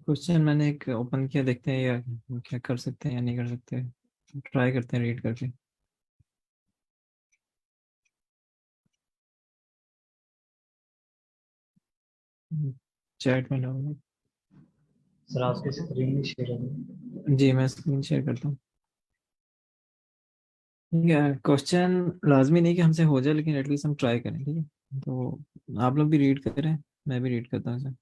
Question मैंने एक open किया, देखते हैं या क्या कर सकते हैं या नहीं कर सकते। ट्राई करते हैं रीड करके। चैट में डालूंगा। सर आपकी स्क्रीन नहीं शेयर होगी। जी मैं स्क्रीन शेयर करता हूँ। ठीक है, क्वेश्चन लाजमी नहीं कि हमसे हो जाए, लेकिन एटलीस्ट हम ट्राई करें। ठीक है, तो आप लोग भी रीड करें, मैं भी रीड करता हूँ इसे।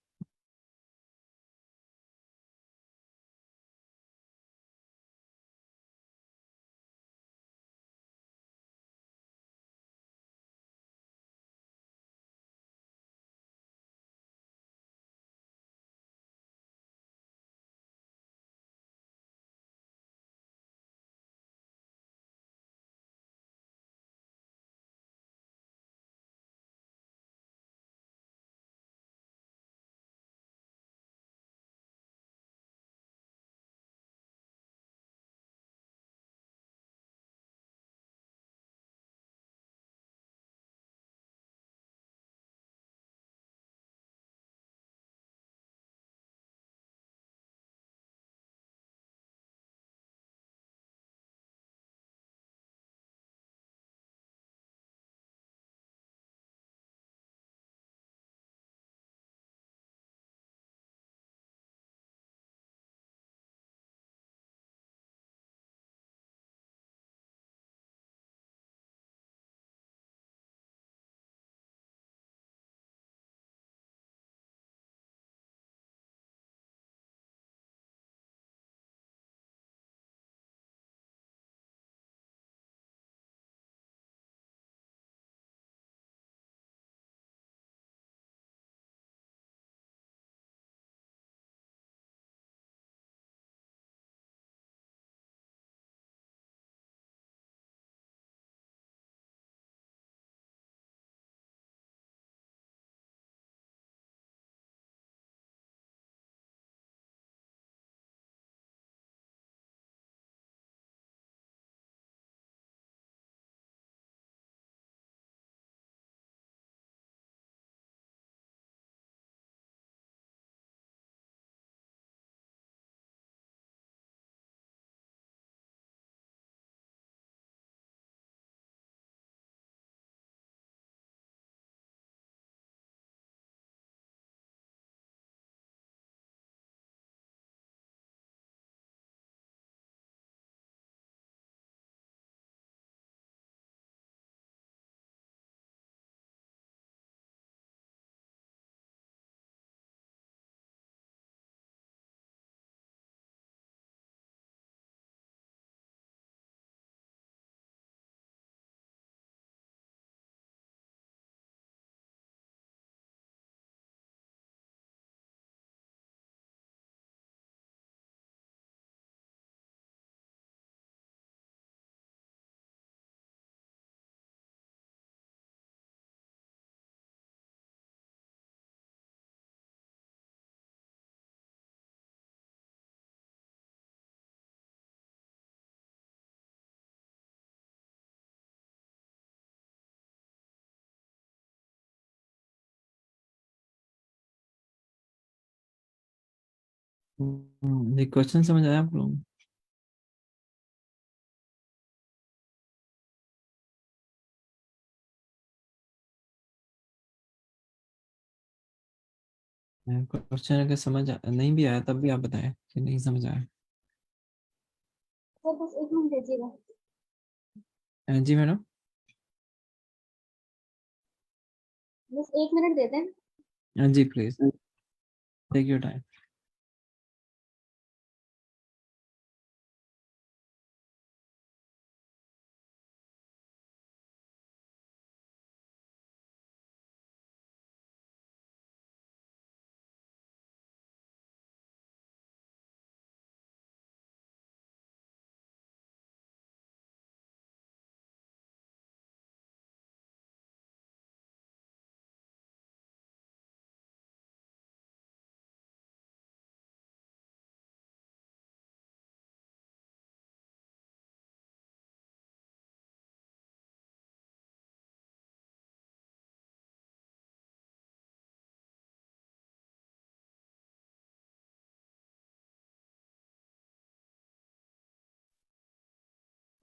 ये क्वेश्चन समझ आया आप लोग? क्वेश्चन अगर नहीं भी आया तब भी आप बताएं कि नहीं समझ आया। सर बस 1 मिनट दीजिएगा। जी मैडम। बस 1 मिनट देते हैं। जी please, take your time.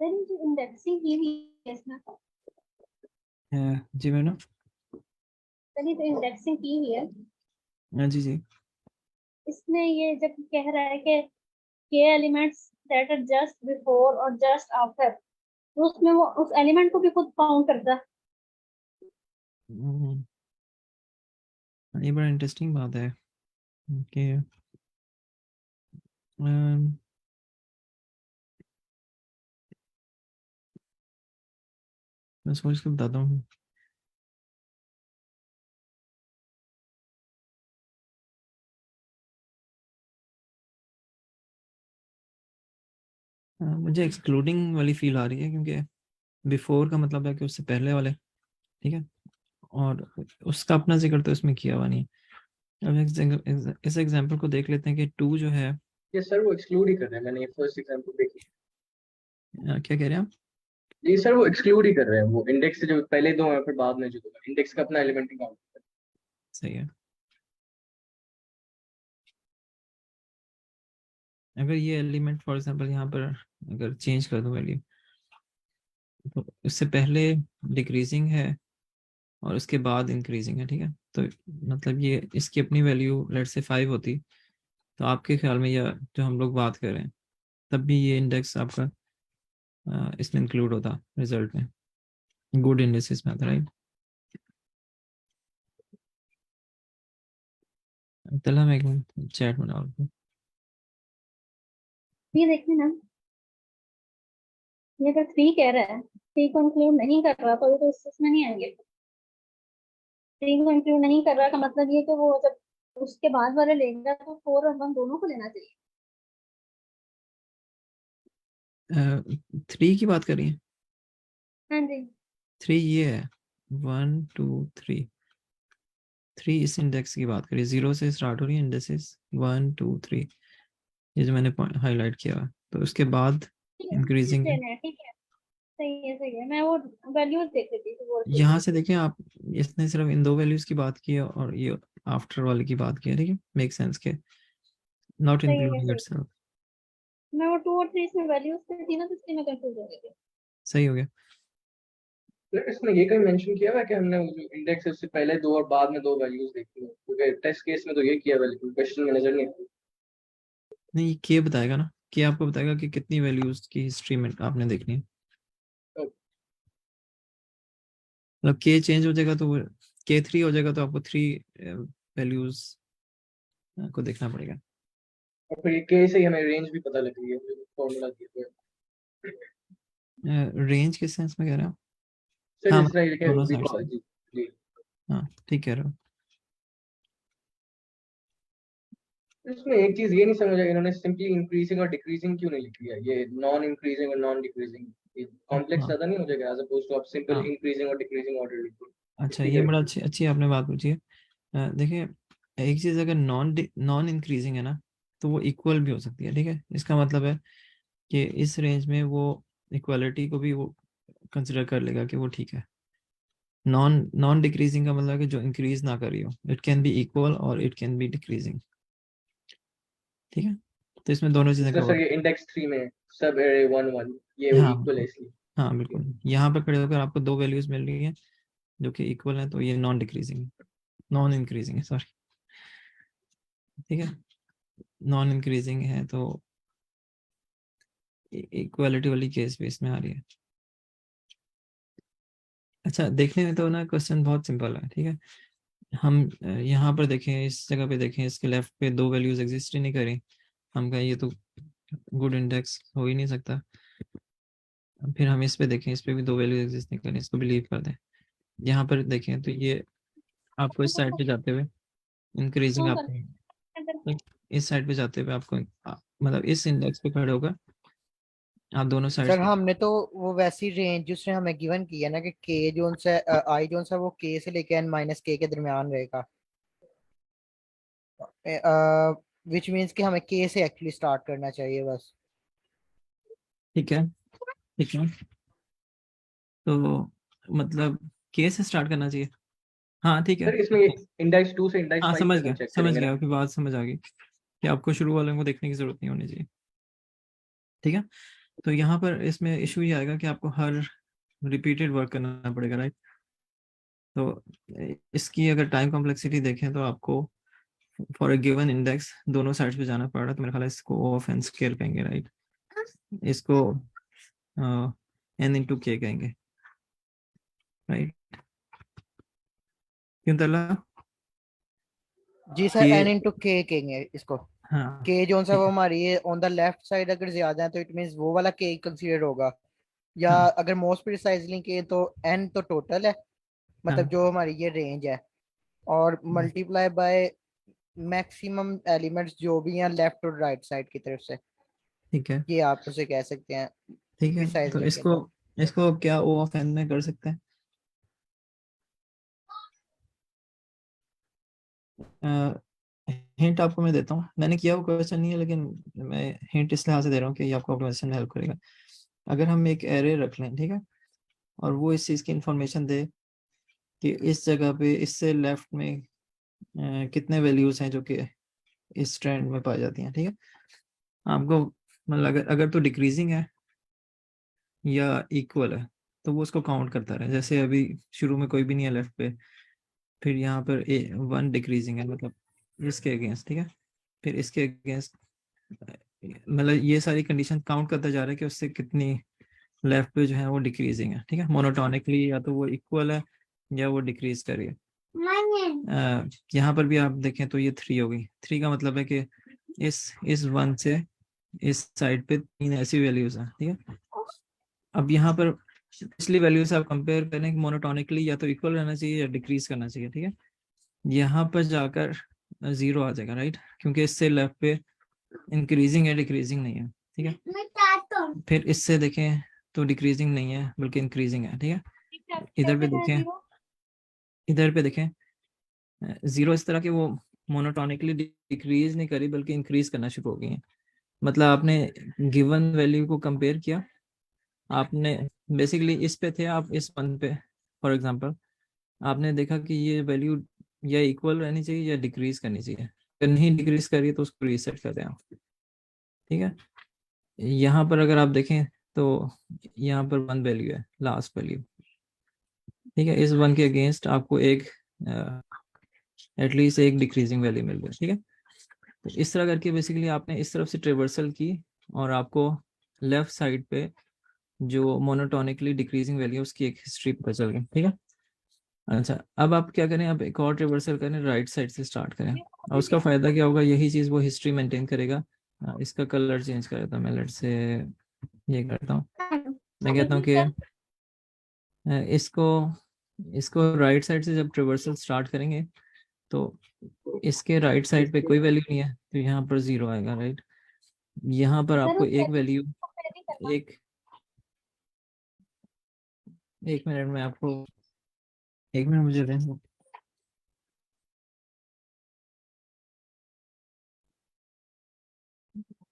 Sir ये जो इंडेक्सिंग की हुई है इसमें, जी मैडम। सर ये जो इंडेक्सिंग की हुई है हाँ जी जी। इसमें ये जब कह रहा है कि K elements that are just before और जस्ट आफ्टर, तो उसमें वो उस एलिमेंट को भी खुद काउंट करता है। हम्म, ये बड़ा इंटरेस्टिंग बात है कि मैं सोच के बताता हूँ। मुझे एक्सक्लूडिंग वाली फील आ रही है, क्योंकि बिफोर का मतलब है कि उससे पहले वाले, ठीक है, और उसका अपना जिक्र तो इसमें किया हुआ नहीं है। अब इस एग्जांपल को देख लेते हैं कि टू जो है। ये सर वो एक्सक्लूड ही कर रहे हैं, मैंने ये फर्स्ट एग्जांपल देखी। क्या कह रहे हैं आप? ये सर वो एक्सक्लूड ही कर रहे हैं, वो इंडेक्स से जो पहले दो हैं फिर बाद में जो दो हैं, इंडेक्स का अपना एलिमेंट ही काउंट करते सही है। अगर ये एलिमेंट फॉर एग्जांपल यहाँ पर अगर चेंज कर दूं वैल्यू, तो इससे पहले डिक्रीजिंग है और उसके बाद इंक्रीजिंग है, ठीक है। तो मतलब ये इसकी अपनी वैल्यू लेट से 5 होती, तो आपके ख्याल में या जो हम लोग बात कर रहे हैं, तब भी ये इंडेक्स आपका इसमें इंक्लूड होता रिजल्ट में, गुड इंडेक्सेस में आता, राइट। तला मैं एक मिनट चैट में डाल दूं। ये देखिए ना, ये अगर 3 कह रहा है, 3 को इंक्लूड नहीं कर रहा तो ये तो इसमें नहीं आएंगे। 3 को इंक्लूड नहीं कर रहा का मतलब ये कि वो जब उसके बाद वाले लेगा तो 4 और 1 दोनों को लेना चाहिए। 3 की बात कर रही है? हाँ जी। 3 ये है, 1 2 3, 3 इस इंडेक्स की बात करिए, 0 से स्टार्ट हो रही है इंडेक्सेस 1 2 3, ये जो मैंने हाईलाइट किया है, तो उसके बाद ठीक है, इंक्रीजिंग है। लेना है, ठीक है। सही है, सही है। मैं वो वैल्यूज देख रही थी तो वो ठीक यहाँ है। से देखें आप, इसने सिर्फ इन दो वैल्यूज की बात की है और ये आफ्टर वाले की बात की है, ठीक है, मेक सेंस के, नॉट सही है, इंक्लूडिंग सही इटसेल्फ। है। मैं वो 2 और 3 में वैल्यूज थी ना, तो इसलिए मैं कंफ्यूज हो गई थी। सही हो गया। हैं। इसमें ये कहीं मेंशन किया हुआ है कि हमने वो जो इंडेक्स है उससे पहले दो और बाद में दो वैल्यूज देखी है, क्योंकि टेस्ट केस में तो ये किया हुआ है लेकिन क्वेश्चन में नजर नहीं आती। नहीं, ये के बताएगा ना, के आपको बताएगा कि कितनी वैल्यूज की हिस्ट्री में आपने देखनी है। तो मतलब के चेंज हो जाएगा तो K3 हो जाएगा, तो आपको 3 वैल्यूज को देखना पड़ेगा। और फिर ये के से ही हमें रेंज भी पता लग रही है, फॉर्मूला दिया हुआ है। रेंज किस सेंस में कह रहे हो आप? सर हाँ जिस मतलब तरह लिखे दोनों वी साइड कॉल से। जी। जी। हाँ ठीक कह रहे हो। इसमें एक चीज ये नहीं समझ आई, इन्होंने सिंपली इंक्रीजिंग और डिक्रीजिंग क्यों नहीं लिख दिया, ये नॉन इंक्रीजिंग और नॉन डिक्रीजिंग, ये कॉम्प्लेक्स हाँ ज्यादा नहीं हो जाएगा एज अपोज टू आप सिंपल हाँ। इंक्रीजिंग और डिक्रीजिंग ऑर्डर लिखो। अच्छा, इतनी ये बड़ा जल्दी। अच्छी अच्छी आपने बात पूछी है। देखिए, एक चीज अगर नॉन नॉन इंक्रीजिंग है ना, तो वो इक्वल भी हो सकती है, ठीक है। इसका मतलब है कि इस रेंज में वो इक्वालिटी को भी वो कंसिडर कर लेगा कि वो ठीक है। नॉन नॉन डिक्रीजिंग का मतलब है कि जो इंक्रीज ना कर रही हो, इट कैन बी इक्वल और इट कैन बी डिक्रीजिंग, ठीक है। तो इसमें दोनों चीजें जिस तरह कवर। सर ये इंडेक्स 3 में सब एरे 1 1 ये हाँ इक्वल है बिल्कुल। इसलिए। हाँ बिल्कुल, यहाँ पर खड़े होकर आपको दो वैल्यूज मिल रही है जो कि इक्वल है, तो ये नॉन डिक्रीजिंग है, नॉन इंक्रीजिंग है, सॉरी, ठीक है। नॉन इंक्रीजिंग है तो इक्वालिटी वाली केस भी इसमें आ रही है। अच्छा, देखने में तो ना क्वेश्चन बहुत सिंपल है, ठीक है। हम यहाँ पर देखें, इस जगह पे देखें, इसके लेफ्ट पे दो वैल्यूज एग्जिस्ट ही नहीं करी, हम कहें ये तो गुड इंडेक्स हो ही नहीं सकता। फिर हम इस पे देखें, इस पे भी दो वैल्यू एग्जिस्ट नहीं करें, इसको बिलीव कर दें। यहाँ पर देखें तो ये आपको इस साइड पे जाते हुए इंक्रीजिंग क्यों कर आपको, like, इस साइड पे जाते हुए आपको मतलब इस इंडेक्स पे खड़े होकर आप दोनों सर साइड। हमने तो वो वैसी रेंज उसने हमें गिवन की है ना कि के जोन से आई जोन से वो के से लेके एन माइनस के दरमियान रहेगा, विच मीन्स कि हमें के से एक्चुअली स्टार्ट करना चाहिए बस। ठीक है, ठीक है, तो मतलब के से स्टार्ट करना चाहिए। हाँ ठीक है। सर इसमें इंडेक्स 2 से इंडेक्स हाँ 5 समझ तक हम गया, चेक समझ करेंगे ना। गया, आपकी बात समझ आ गई कि आपको शुरू वाले को देखने की जरूरत नहीं होनी चाहिए, ठीक है। तो यहाँ पर इसमें इशू ये आएगा कि आपको हर रिपीटेड वर्क करना पड़ेगा, राइट। तो इसकी अगर टाइम कॉम्प्लेक्सिटी देखें तो आपको फॉर अ गिवन इंडेक्स दोनों साइड्स पे जाना पड़ रहा है, तो मेरे ख्याल है इसको O ऑफ n स्क्वायर कहेंगे, राइट। इसको n इंटू k कहेंगे, राइट। क्यों तला जी सर, k? n इंटू के कहेंगे इसको। हाँ के जो सा ठीक वो है, हमारी ये ऑन द लेफ्ट साइड अगर ज्यादा है तो इट मींस वो वाला के कंसीडर होगा, या हाँ अगर मोस्ट प्रिसाइजली के तो n तो टोटल है, मतलब हाँ जो हमारी ये रेंज है, और मल्टीप्लाई बाय मैक्सिमम एलिमेंट्स जो भी हैं लेफ्ट और राइट साइड की तरफ से, ठीक है, ये आप उसे कह सकते हैं ठीक है। तो प्रिसाइजली के इसको तो। इसको क्या O ऑफ n में कर सकते हैं? हिंट आपको मैं देता हूँ, मैंने किया वो क्वेश्चन नहीं है, लेकिन मैं हिंट इस लिहाज से दे रहा हूँ कि ये आपको ऑप्टिमाइजेशन में हेल्प करेगा। अगर हम एक एरे रख लें, ठीक है, और वो इस चीज़ की इंफॉर्मेशन दे कि इस जगह पे इससे लेफ्ट में कितने वैल्यूज हैं जो कि इस ट्रेंड में पाई जाती हैं, ठीक है। आपको मतलब अगर तो डिक्रीजिंग है या इक्वल है तो वो उसको काउंट करता रहे। जैसे अभी शुरू में कोई भी नहीं है लेफ्ट पे, फिर यहाँ पर 1 डिक्रीजिंग है, मतलब इसके अगेंस्ट, ठीक है, फिर इसके अगेंस्ट, मतलब ये सारी कंडीशन काउंट करता जा रहा है कि उससे कितनी लेफ्ट पे जो है वो डिक्रीजिंग है, ठीक है। मोनोटोनिकली या तो वो इक्वल है या वो डिक्रीज कर रही है। यहाँ पर भी आप देखें तो ये 3 हो गई। 3 का मतलब है कि इस 1 से इस साइड पे 3 ऐसी वैल्यूज हैं, ठीक है। अब यहाँ पर पिछली वैल्यू से आप कंपेयर करें कि मोनोटोनिकली या तो इक्वल रहना चाहिए या डिक्रीज करना चाहिए, ठीक है। यहाँ पर जाकर 0 आ जाएगा, राइट, क्योंकि इससे लेफ्ट पे इंक्रीजिंग है, डिक्रीजिंग नहीं है, ठीक है। फिर इससे देखें तो डिक्रीजिंग नहीं है बल्कि इंक्रीजिंग है, ठीक है। इधर पे देखें, इधर पे देखें 0 इस तरह के वो मोनोटोनिकली डिक्रीज नहीं करी बल्कि इंक्रीज करना शुरू हो गई है। मतलब आपने गिवन वैल्यू को कंपेयर किया, आपने बेसिकली इस पे थे, आप इस वन पे फॉर एग्जांपल, आपने देखा कि ये वैल्यू या इक्वल रहनी चाहिए या डिक्रीज करनी चाहिए। अगर नहीं डिक्रीज करिए तो उसको रीसेट कर दें आप, ठीक है। यहाँ पर अगर आप देखें तो यहाँ पर 1 वैल्यू है, लास्ट वैल्यू, ठीक है। इस 1 के अगेंस्ट आपको एक एटलीस्ट एक डिक्रीजिंग वैल्यू मिल गई, ठीक है। तो इस तरह करके बेसिकली आपने इस तरफ से ट्रेवर्सल की और आपको लेफ्ट साइड पे जो मोनोटोनिकली डिक्रीजिंग वैल्यू है उसकी एक हिस्ट्री पता चल गई, ठीक है। अच्छा, अब आप क्या करें, अब एक और रिवर्सल करें, राइट साइड से स्टार्ट करें, और उसका फायदा क्या होगा, यही चीज वो हिस्ट्री मेंटेन करेगा। इसका कलर चेंज कर देता हूँ मैं, लेट से ये करता हूँ, मैं कहता हूँ कि इसको इसको राइट साइड से जब ट्रिवर्सल स्टार्ट करेंगे तो इसके राइट साइड पे कोई वैल्यू नहीं है तो यहाँ पर 0 आएगा, राइट। यहाँ पर सर आपको उस एक value वैल्यू, को compare नहीं करना। एक मिनट में आपको, एक मिनट मुझे दें।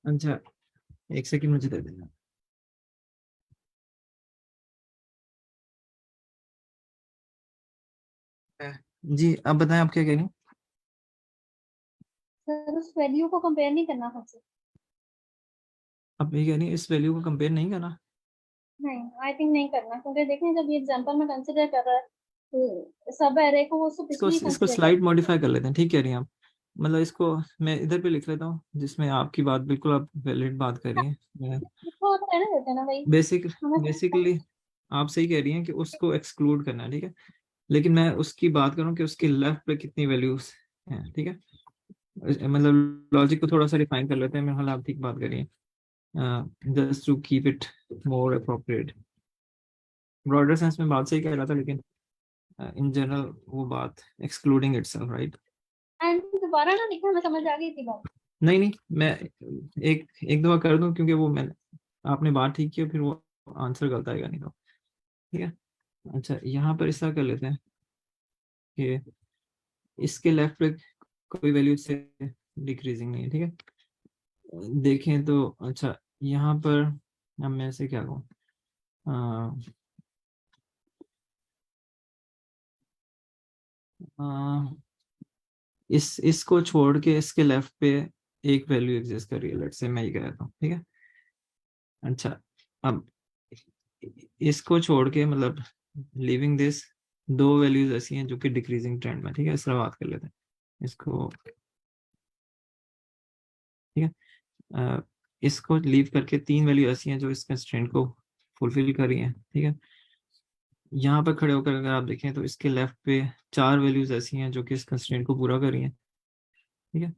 अच्छा, एक सेकंड मुझे दे देना। जी आप बताएं, आप क्या कह रही हैं? सर उस वैल्यू को कंपेयर नहीं करना हमसे। आप ये कह रही हैं इस वैल्यू को कंपेयर नहीं करना? नहीं, आई थिंक नहीं करना, क्योंकि देखें जब ये एग्जांपल में कंसीडर कर रहा है तो सब एरे को वो सिर्फ इसको इसमें ही इसको कंसीडर स्लाइड कर मॉडिफाई कर लेते हैं, ठीक कह रही हैं आप। मतलब इसको मैं इधर पे लिख लेता हूँ जिसमें आपकी बात बिल्कुल आप वैलिड बात कर रही हैं। इसको तो रहने देते हैं ना भाई, बेसिक हमें बेसिकली आप सही कह रही हैं कि उसको एक्सक्लूड करना है, ठीक है। लेकिन मैं उसकी बात करूँ कि उसके लेफ्ट पे कितनी वैल्यूज हैं, ठीक है। मतलब लॉजिक को थोड़ा सा रिफाइन कर लेते हैं, मेरे ख्याल आप ठीक बात करिए, just to keep it more appropriate. Broader sense में बात सही कह रहा था, लेकिन इन जनरल वो बात एक्सक्लूडिंग इटसेल्फ, राइट। एंड दोबारा ना लिखना, मैं समझ आ गई थी बात। नहीं नहीं, मैं एक एक दफा कर दूं क्योंकि वो मैंने, आपने बात ठीक की है, फिर वो आंसर गलत आएगा नहीं तो, ठीक है। अच्छा, यहाँ पर इस तरह कर लेते हैं कि इसके लेफ्ट पे कोई वैल्यू से डिक्रीजिंग नहीं है, ठीक है। देखें तो अच्छा, यहाँ पर अब मैं से क्या कहूँ, इसको छोड़ के इसके लेफ्ट पे एक वैल्यू एग्जिस्ट कर रही है, लेट्स से मैं ये कहता हूँ, ठीक है। अच्छा, अब इसको छोड़ के मतलब लिविंग दिस, दो वैल्यूज ऐसी हैं जो कि डिक्रीजिंग ट्रेंड में, ठीक है, इस तरह बात कर लेते हैं इसको, ठीक है। इसको लीव करके तीन वैल्यू ऐसी हैं जो इस कंस्ट्रेंट को फुलफिल कर रही हैं, ठीक है। यहाँ पर खड़े होकर अगर आप देखें तो इसके लेफ्ट पे चार वैल्यूज ऐसी हैं जो कि इस कंस्ट्रेंट को पूरा कर रही हैं, ठीक है।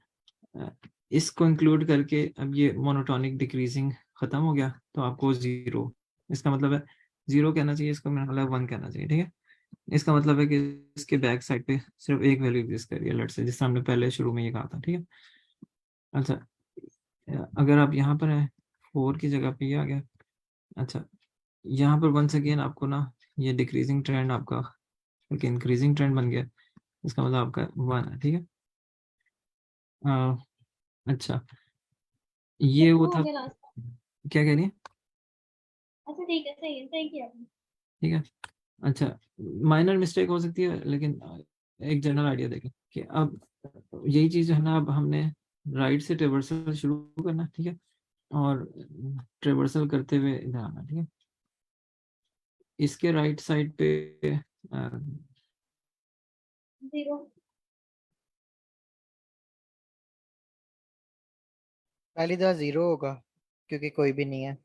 इसको इंक्लूड करके अब ये मोनोटोनिक डिक्रीजिंग खत्म हो गया तो आपको जीरो, इसका मतलब है जीरो कहना चाहिए, इसका मतलब 1 कहना चाहिए, ठीक है। इसका मतलब है कि इसके बैक साइड पे सिर्फ एक वैल्यू एग्जिस्ट कर रही है, लेट्स से, जिससे हमने पहले शुरू में ये कहा था, ठीक है। अच्छा, अगर आप यहाँ पर हैं 4 की जगह पे ये आ गया। अच्छा, यहाँ पर वंस अगेन आपको ना ये डिक्रीजिंग ट्रेंड आपका एक इंक्रीजिंग ट्रेंड बन गया, इसका मतलब आपका 1 है, ठीक है। अच्छा, ये वो हो था, गया लास्ट। क्या कह रही है, अच्छा ठीक है, सही है, सही किया आपने। ठीक है। अच्छा, माइनर मिस्टेक हो सकती है लेकिन एक जनरल आइडिया देखें कि अब यही चीज है ना, अब हमने राइट से ट्रेवर्सल शुरू करना, ठीक है, और ट्रेवर्सल करते हुए इधर आना, ठीक है। इसके राइट साइड पे जीरो। पहली दफा 0 होगा क्योंकि कोई भी नहीं है।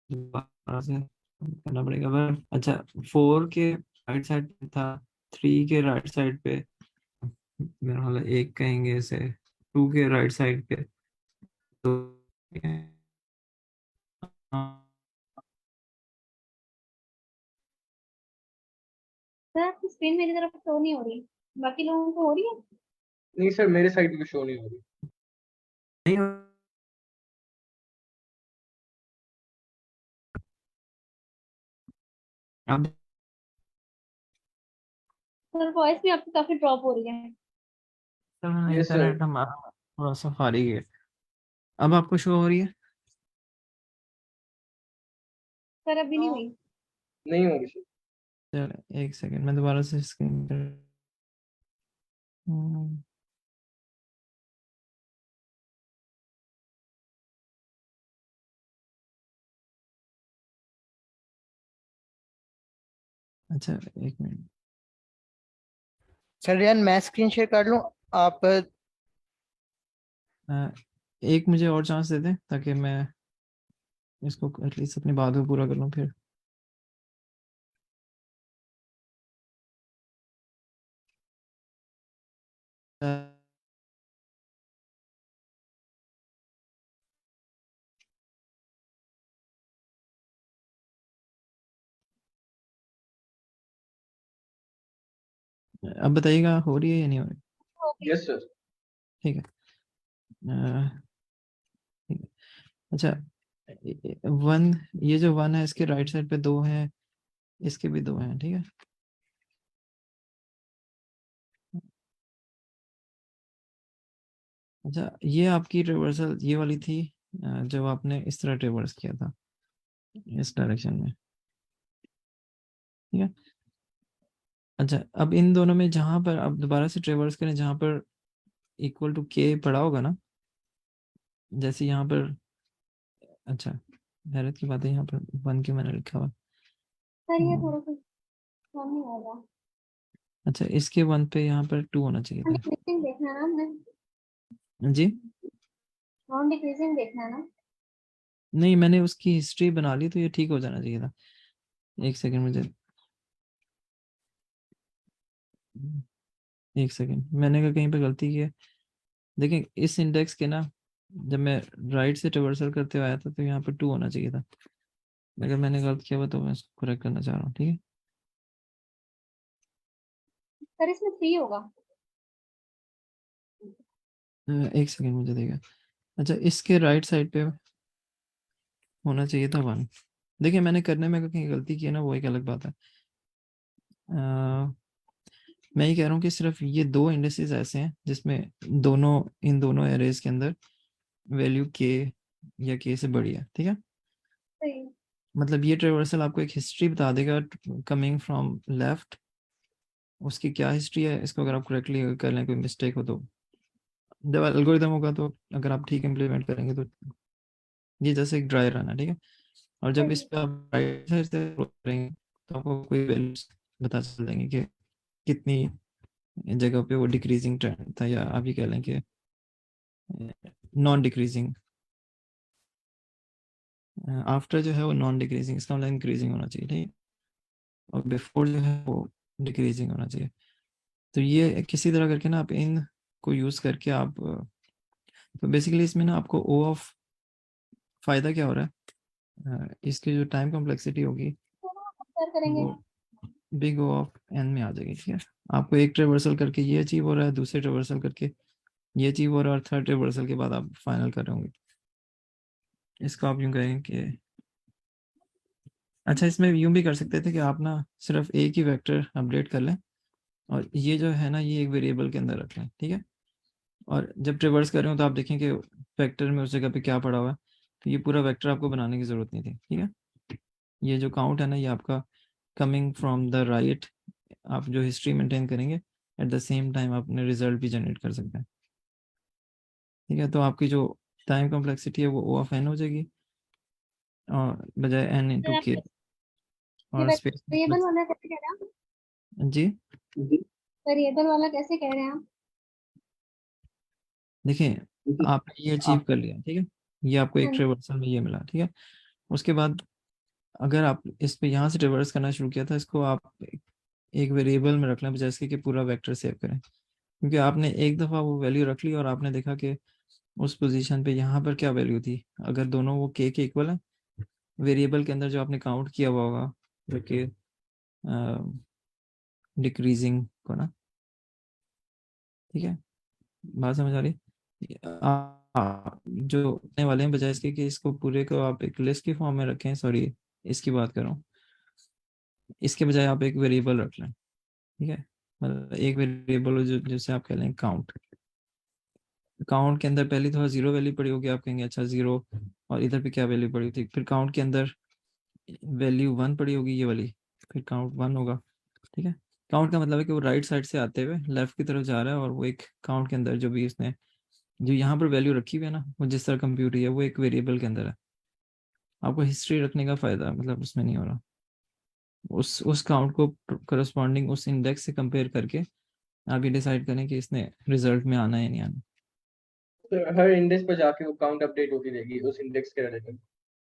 दोबारा से करना पड़ेगा पर अच्छा, 4 के राइट साइड पे था, 3 के राइट साइड पे, मेरा ख्याल है एक कहेंगे इसे, 2 के राइट साइड पे, तो सर आपकी स्क्रीन मेरी तरफ शो नहीं हो रही, बाकी लोगों को हो रही है। नहीं सर, मेरे साइड पे शो नहीं हो रही। नहीं, अब सर वॉइस भी आपकी काफी ड्रॉप हो रही है। Yes sir. इंटरनेट हमारा थोड़ा सा फारी है। अब आपको शो हो रही है? सर अभी नहीं हुई। नहीं हो रही सर। चलो एक सेकंड, मैं दोबारा से स्क्रीन पर हम्म, अच्छा एक मिनट, सर यार मैं स्क्रीन शेयर कर लूं आप। एक मुझे और चांस दे दें ताकि मैं इसको एटलीस्ट अपनी बात को पूरा कर लूँ फिर। अ, अब बताइएगा हो रही है या नहीं हो रही? Yes sir. ठीक है, ठीक है। अच्छा, 1, ये जो 1 है इसके राइट साइड पे 2 है, इसके भी 2 हैं, ठीक है। अच्छा, ये आपकी रिवर्सल ये वाली थी, जब आपने इस तरह रिवर्स किया था इस डायरेक्शन में, ठीक है। अच्छा, अब इन दोनों में जहां पर आप दोबारा से ट्रेवर्स करें, जहां पर इक्वल टू के पड़ा होगा ना, जैसे यहाँ पर, अच्छा हैरत की बात है यहाँ पर 1 के मैंने लिखा हुआ। सर ये हम्म, थोड़ा सा कम नहीं होगा। अच्छा, इसके 1 पे यहाँ पर 2 होना चाहिए नॉन था। डिक्रीजिंग देखना है ना हमने। जी, नॉन डिक्रीजिंग देखना है ना। नहीं मैंने उसकी हिस्ट्री बना ली तो ये ठीक हो जाना चाहिए था। एक सेकंड मुझे, एक सेकेंड, मैंने कहा कहीं पे गलती की है। देखिए इस इंडेक्स के ना, जब मैं राइट से ट्रावर्सल करते हुए आया था तो यहाँ पे 2 होना चाहिए था। अगर मैंने गलत किया हुआ तो मैं इसको करेक्ट करना चाह रहा हूँ, ठीक है। सर इसमें 3 होगा। एक सेकेंड मुझे देगा। अच्छा, इसके राइट साइड पे होना चाहिए था 1। देखिए मैंने करने में कहीं गलती की है ना, वो एक अलग बात है। मैं ये कह रहा हूँ कि सिर्फ ये 2 इंडेक्सेस ऐसे हैं जिसमें इन दोनों एरेज के अंदर वैल्यू के या के से बड़ी है, ठीक है। सही। मतलब ये ट्रेवर्सल आपको एक हिस्ट्री बता देगा कमिंग फ्रॉम लेफ्ट, उसकी क्या हिस्ट्री है। इसको अगर आप करेक्टली कर लें, कोई मिस्टेक हो तो, जब एल्गोरिदम होगा तो अगर आप ठीक इम्प्लीमेंट करेंगे तो ये जैसे एक ड्राई रन है, ठीक है। और जब इस सही। पे आप राइट साइड से scroll करेंगे तो आपको कोई वैल्यूज पता चल जाएंगे कि कितनी जगह पे वो डिक्रीजिंग ट्रेंड था, या आप ये कह लें कि नॉन डिक्रीजिंग। आफ्टर जो है वो नॉन डिक्रीजिंग, इसका मतलब इंक्रीजिंग होना चाहिए, ठीक है। और बिफोर जो है वो डिक्रीजिंग होना चाहिए। तो ये किसी तरह करके ना आप इन को यूज करके आप तो बेसिकली इसमें ना आपको ओ ऑफ फायदा क्या हो रहा है, इसकी जो टाइम कॉम्प्लेक्सिटी होगी सर करेंगे। वो बिग ओ ऑफ एन में आ जाएगी, ठीक है। आपको एक ट्रेवर्सल करके ये अचीव हो रहा है, दूसरे ट्रेवर्सल करके ये अचीव हो रहा है, और थर्ड ट्रेवर्सल के बाद आप फाइनल कर रहे होंगे। इसको आप यूं कहें कि, अच्छा इसमें यूं भी कर सकते थे कि आप ना सिर्फ एक ही वेक्टर अपडेट कर लें, और ये जो है ना ये एक वेरिएबल के अंदर रख लें, ठीक है। और जब ट्रेवर्स कर रहे हो तो आप देखें कि वेक्टर में उस जगह पे क्या पड़ा हुआ है, तो ये पूरा वेक्टर आपको बनाने की जरूरत नहीं थी, ठीक है। ये जो काउंट है ना ये आपका कमिंग फ्रॉम द राइट, आप जो हिस्ट्री मेंटेन करेंगे एट द सेम टाइम आप अपने रिजल्ट भी जनरेट कर सकते हैं, ठीक है। तो आपकी जो टाइम कॉम्प्लेक्सिटी है वो ओ ऑफ एन हो जाएगी, और बजाय एन सर इंटू आप के। ये और स्पेस वेरिएबल वाला कैसे कह रहे हैं जी, आप? वेरिएबल वाला कैसे कह रहे हैं आप? देखिए आपने ये अचीव कर लिया, ठीक है। ये आपको एक हाँ जी। ट्रेवर्सल में ये मिला, ठीक है। उसके बाद अगर आप इस पे यहाँ से ट्रेवर्स करना शुरू किया था, इसको आप एक वेरिएबल में रख लें बजाय इसके कि पूरा वेक्टर सेव करें, क्योंकि आपने एक दफ़ा वो वैल्यू रख ली और आपने देखा कि उस पोजीशन पे यहाँ पर क्या वैल्यू थी। अगर दोनों वो के इक्वल है, वेरिएबल के अंदर जो आपने काउंट किया हुआ होगा जो कि डिक्रीजिंग को ना, ठीक है। बात समझ आ रही? जो करने वाले हैं बजाय इसके कि इसको पूरे को आप एक लिस्ट की फॉर्म में रखें, सॉरी इसकी बात कर रहा हूँ, इसके बजाय आप एक वेरिएबल रख लें, ठीक है। मतलब एक वेरिएबल जो जिसे आप कह लें काउंट। काउंट के अंदर पहले थोड़ा जीरो वैल्यू पड़ी होगी, आप कहेंगे अच्छा जीरो, और इधर पे क्या वैल्यू पड़ी थी, फिर काउंट के अंदर वैल्यू 1 पड़ी होगी ये वाली, फिर काउंट 1 होगा, ठीक है। काउंट का मतलब है कि वो राइट साइड से आते हुए लेफ्ट की तरफ जा रहा है, और वो एक काउंट के अंदर जो भी इसने जो यहाँ पर वैल्यू रखी हुई है ना, वो जिस तरह कंप्यूट हुई है वो एक वेरिएबल के अंदर है। आपको हिस्ट्री रखने का फायदा मतलब उसमें नहीं हो रहा। उस काउंट को करस्पॉन्डिंग उस इंडेक्स से कंपेयर करके आप ये डिसाइड करें कि इसने रिजल्ट में आना है या नहीं आना। तो हर इंडेक्स पर जाके वो काउंट अपडेट होती रहेगी उस इंडेक्स के रिलेटेड।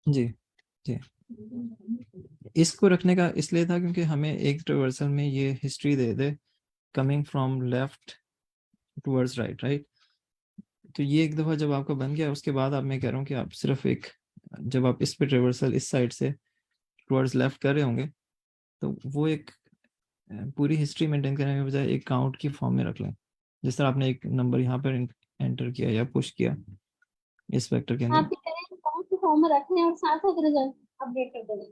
जी जी। इसको रखने का इसलिए था क्योंकि हमें एक ट्रेवर्सल में ये history they they coming from left towards right, right. तो ये एक दफ़ा जब आपका बन गया उसके बाद आप, मैं कह रहा हूँ कि आप सिर्फ एक, जब आप इस पे ट्रेवर्सल इस साइड से टूवर्ड्स लेफ्ट कर रहे होंगे तो वो एक पूरी हिस्ट्री मेंटेन करने के बजाय एक काउंट की फॉर्म में रख लें। जिस तरह आपने एक नंबर यहाँ पर एंटर किया या पुश किया इस वेक्टर के अंदर, आप ये कह रहे हैं कौन सी फॉर्म में रखने और साथ साथ रिजल्ट अपडेट कर देना।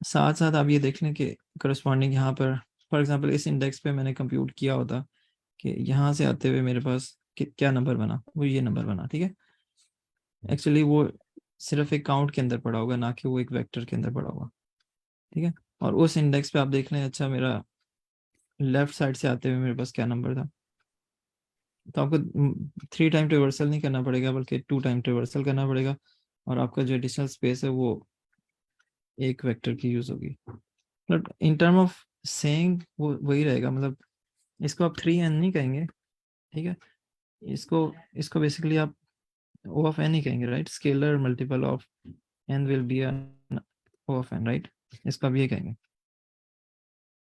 साथ साथ आप ये देख लें कि करस्पॉन्डिंग यहाँ पर फॉर एग्जांपल इस इंडेक्स पे मैंने कंप्यूट किया होता कि यहाँ से आते हुए मेरे पास क्या नंबर बना, वो ये नंबर बना, ठीक है। एक्चुअली वो सिर्फ एक काउंट के अंदर पड़ा होगा, ना कि वो एक वेक्टर के अंदर पड़ा होगा, ठीक है। और उस इंडेक्स पे आप देख लें अच्छा मेरा लेफ्ट साइड से आते हुए मेरे पास क्या नंबर था। तो आपको 3 टाइम रिवर्सल नहीं करना पड़ेगा बल्कि 2 टाइम रिवर्सल करना पड़ेगा, और आपका जो एडिशनल स्पेस है वो एक वेक्टर की यूज होगी। मतलब इन टर्म ऑफ सेइंग वो वही रहेगा, मतलब इसको आप 3n नहीं कहेंगे, ठीक है। इसको इसको बेसिकली आप ओ ऑफ एन ही कहेंगे, right. Scalar multiple of N will be N O of N, right. इसको आप ये कहेंगे,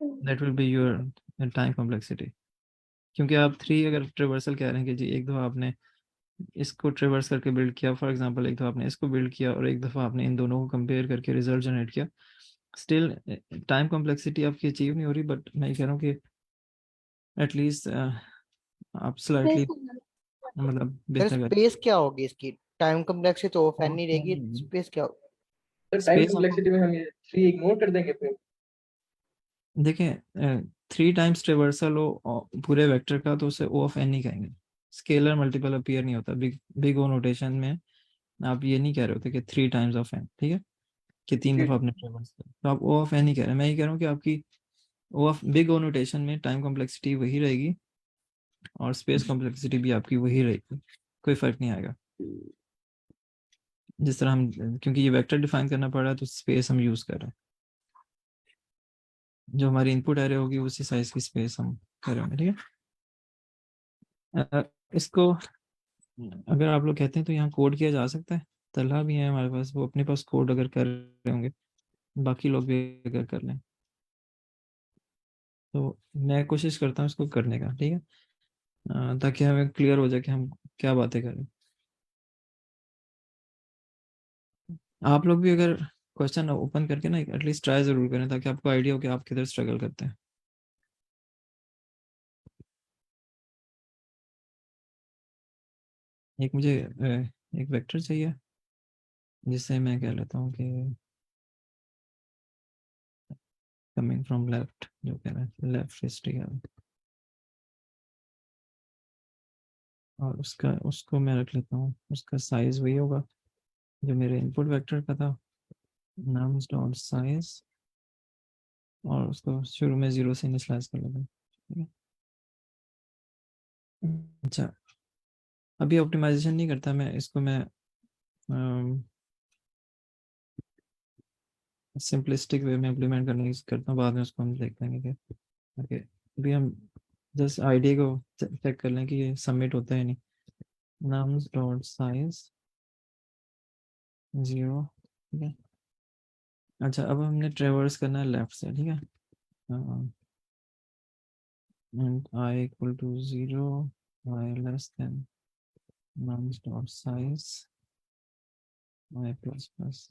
that will be your time complexity, क्योंकि आप 3 अगर ट्रेवर्सल कह रहे हैं कि जी एक दफ़ा आपने इसको ट्रेवर्स करके बिल्ड किया, फॉर एग्जांपल एक दफ़ा आपने इसको बिल्ड किया और एक दफ़ा आपने इन दोनों को कंपेयर करके रिजल्ट जनरेट किया, स्टिल टाइम कॉम्प्लेक्सिटी आपकी अचीव नहीं हो रही, बट मैं कह रहा हूँ कि एटलीस्ट आप स्लाइटली मतलब सर बेहतर कर स्पेस क्या होगी इसकी? टाइम कॉम्प्लेक्सिटी तो ऑफ एन ही रहेगी, स्पेस स्पेस क्या होगी? तो टाइम आपको कॉम्प्लेक्सिटी में हम ये 3 इग्नोर कर देंगे फिर। देखें 3 टाइम्स ट्रेवर्सल हो पूरे वेक्टर का तो उसे ओ ऑफ एन ही कहेंगे। स्केलर मल्टीपल अपीयर नहीं होता बिग बिग ओ नोटेशन में। आप ये नहीं कह रहे होते कि 3 टाइम्स ऑफ एन, ठीक है, कि 3 दफा आपने ट्रेवर्स किया तो आप ओ ऑफ एन ही कह रहे हैं। मैं ये कह रहा हूँ कि आपकी ओ ऑफ बिग ओ नोटेशन में टाइम कॉम्प्लेक्सिटी वही रहेगी और स्पेस कॉम्प्लेक्सिटी भी आपकी वही रहेगी, कोई फर्क नहीं आएगा। जिस तरह हम, क्योंकि ये वेक्टर डिफाइन करना पड़ रहा है तो स्पेस हम यूज कर रहे हैं, जो हमारी इनपुट एरे होगी उसी साइज की स्पेस हम कर रहे होंगे, ठीक है। इसको अगर आप लोग कहते हैं तो यहाँ कोड किया जा सकता है। तलहा भी है हमारे पास, वो अपने पास कोड अगर कर रहे होंगे, बाकी लोग भी अगर कर लें तो मैं कोशिश करता हूँ इसको करने का, ठीक है, ताकि हमें क्लियर हो जाए कि हम क्या बातें करें। आप लोग भी अगर क्वेश्चन ओपन करके ना एटलीस्ट ट्राई जरूर करें ताकि आपको आइडिया हो कि आप किधर स्ट्रगल करते हैं। एक मुझे एक वेक्टर चाहिए जिससे मैं कह लेता हूँ कि कमिंग फ्रॉम लेफ्ट, जो कह रहा है लेफ्ट हिस्ट्री है, और उसका उसको मैं रख लेता हूँ, उसका साइज वही होगा जो मेरे इनपुट वेक्टर का था, नम्स डॉट साइज, और उसको शुरू में 0 से इनिशियलाइज कर लेते हैं, ठीक है। अच्छा, अभी ऑप्टिमाइजेशन नहीं करता मैं इसको, मैं सिंपलिस्टिक वे में इम्प्लीमेंट करने की करता हूँ, बाद में उसको हम देख लेंगे कि ओके। अभी हम जस्ट आईडी को चेक कर लें कि ये सबमिट होता है नहीं। नम्स डॉट साइज 0, ठीक है। अच्छा, अब हमने ट्रेवर्स करना है लेफ्ट से, ठीक है, and I equal to 0, I less than nums dot size y plus plus.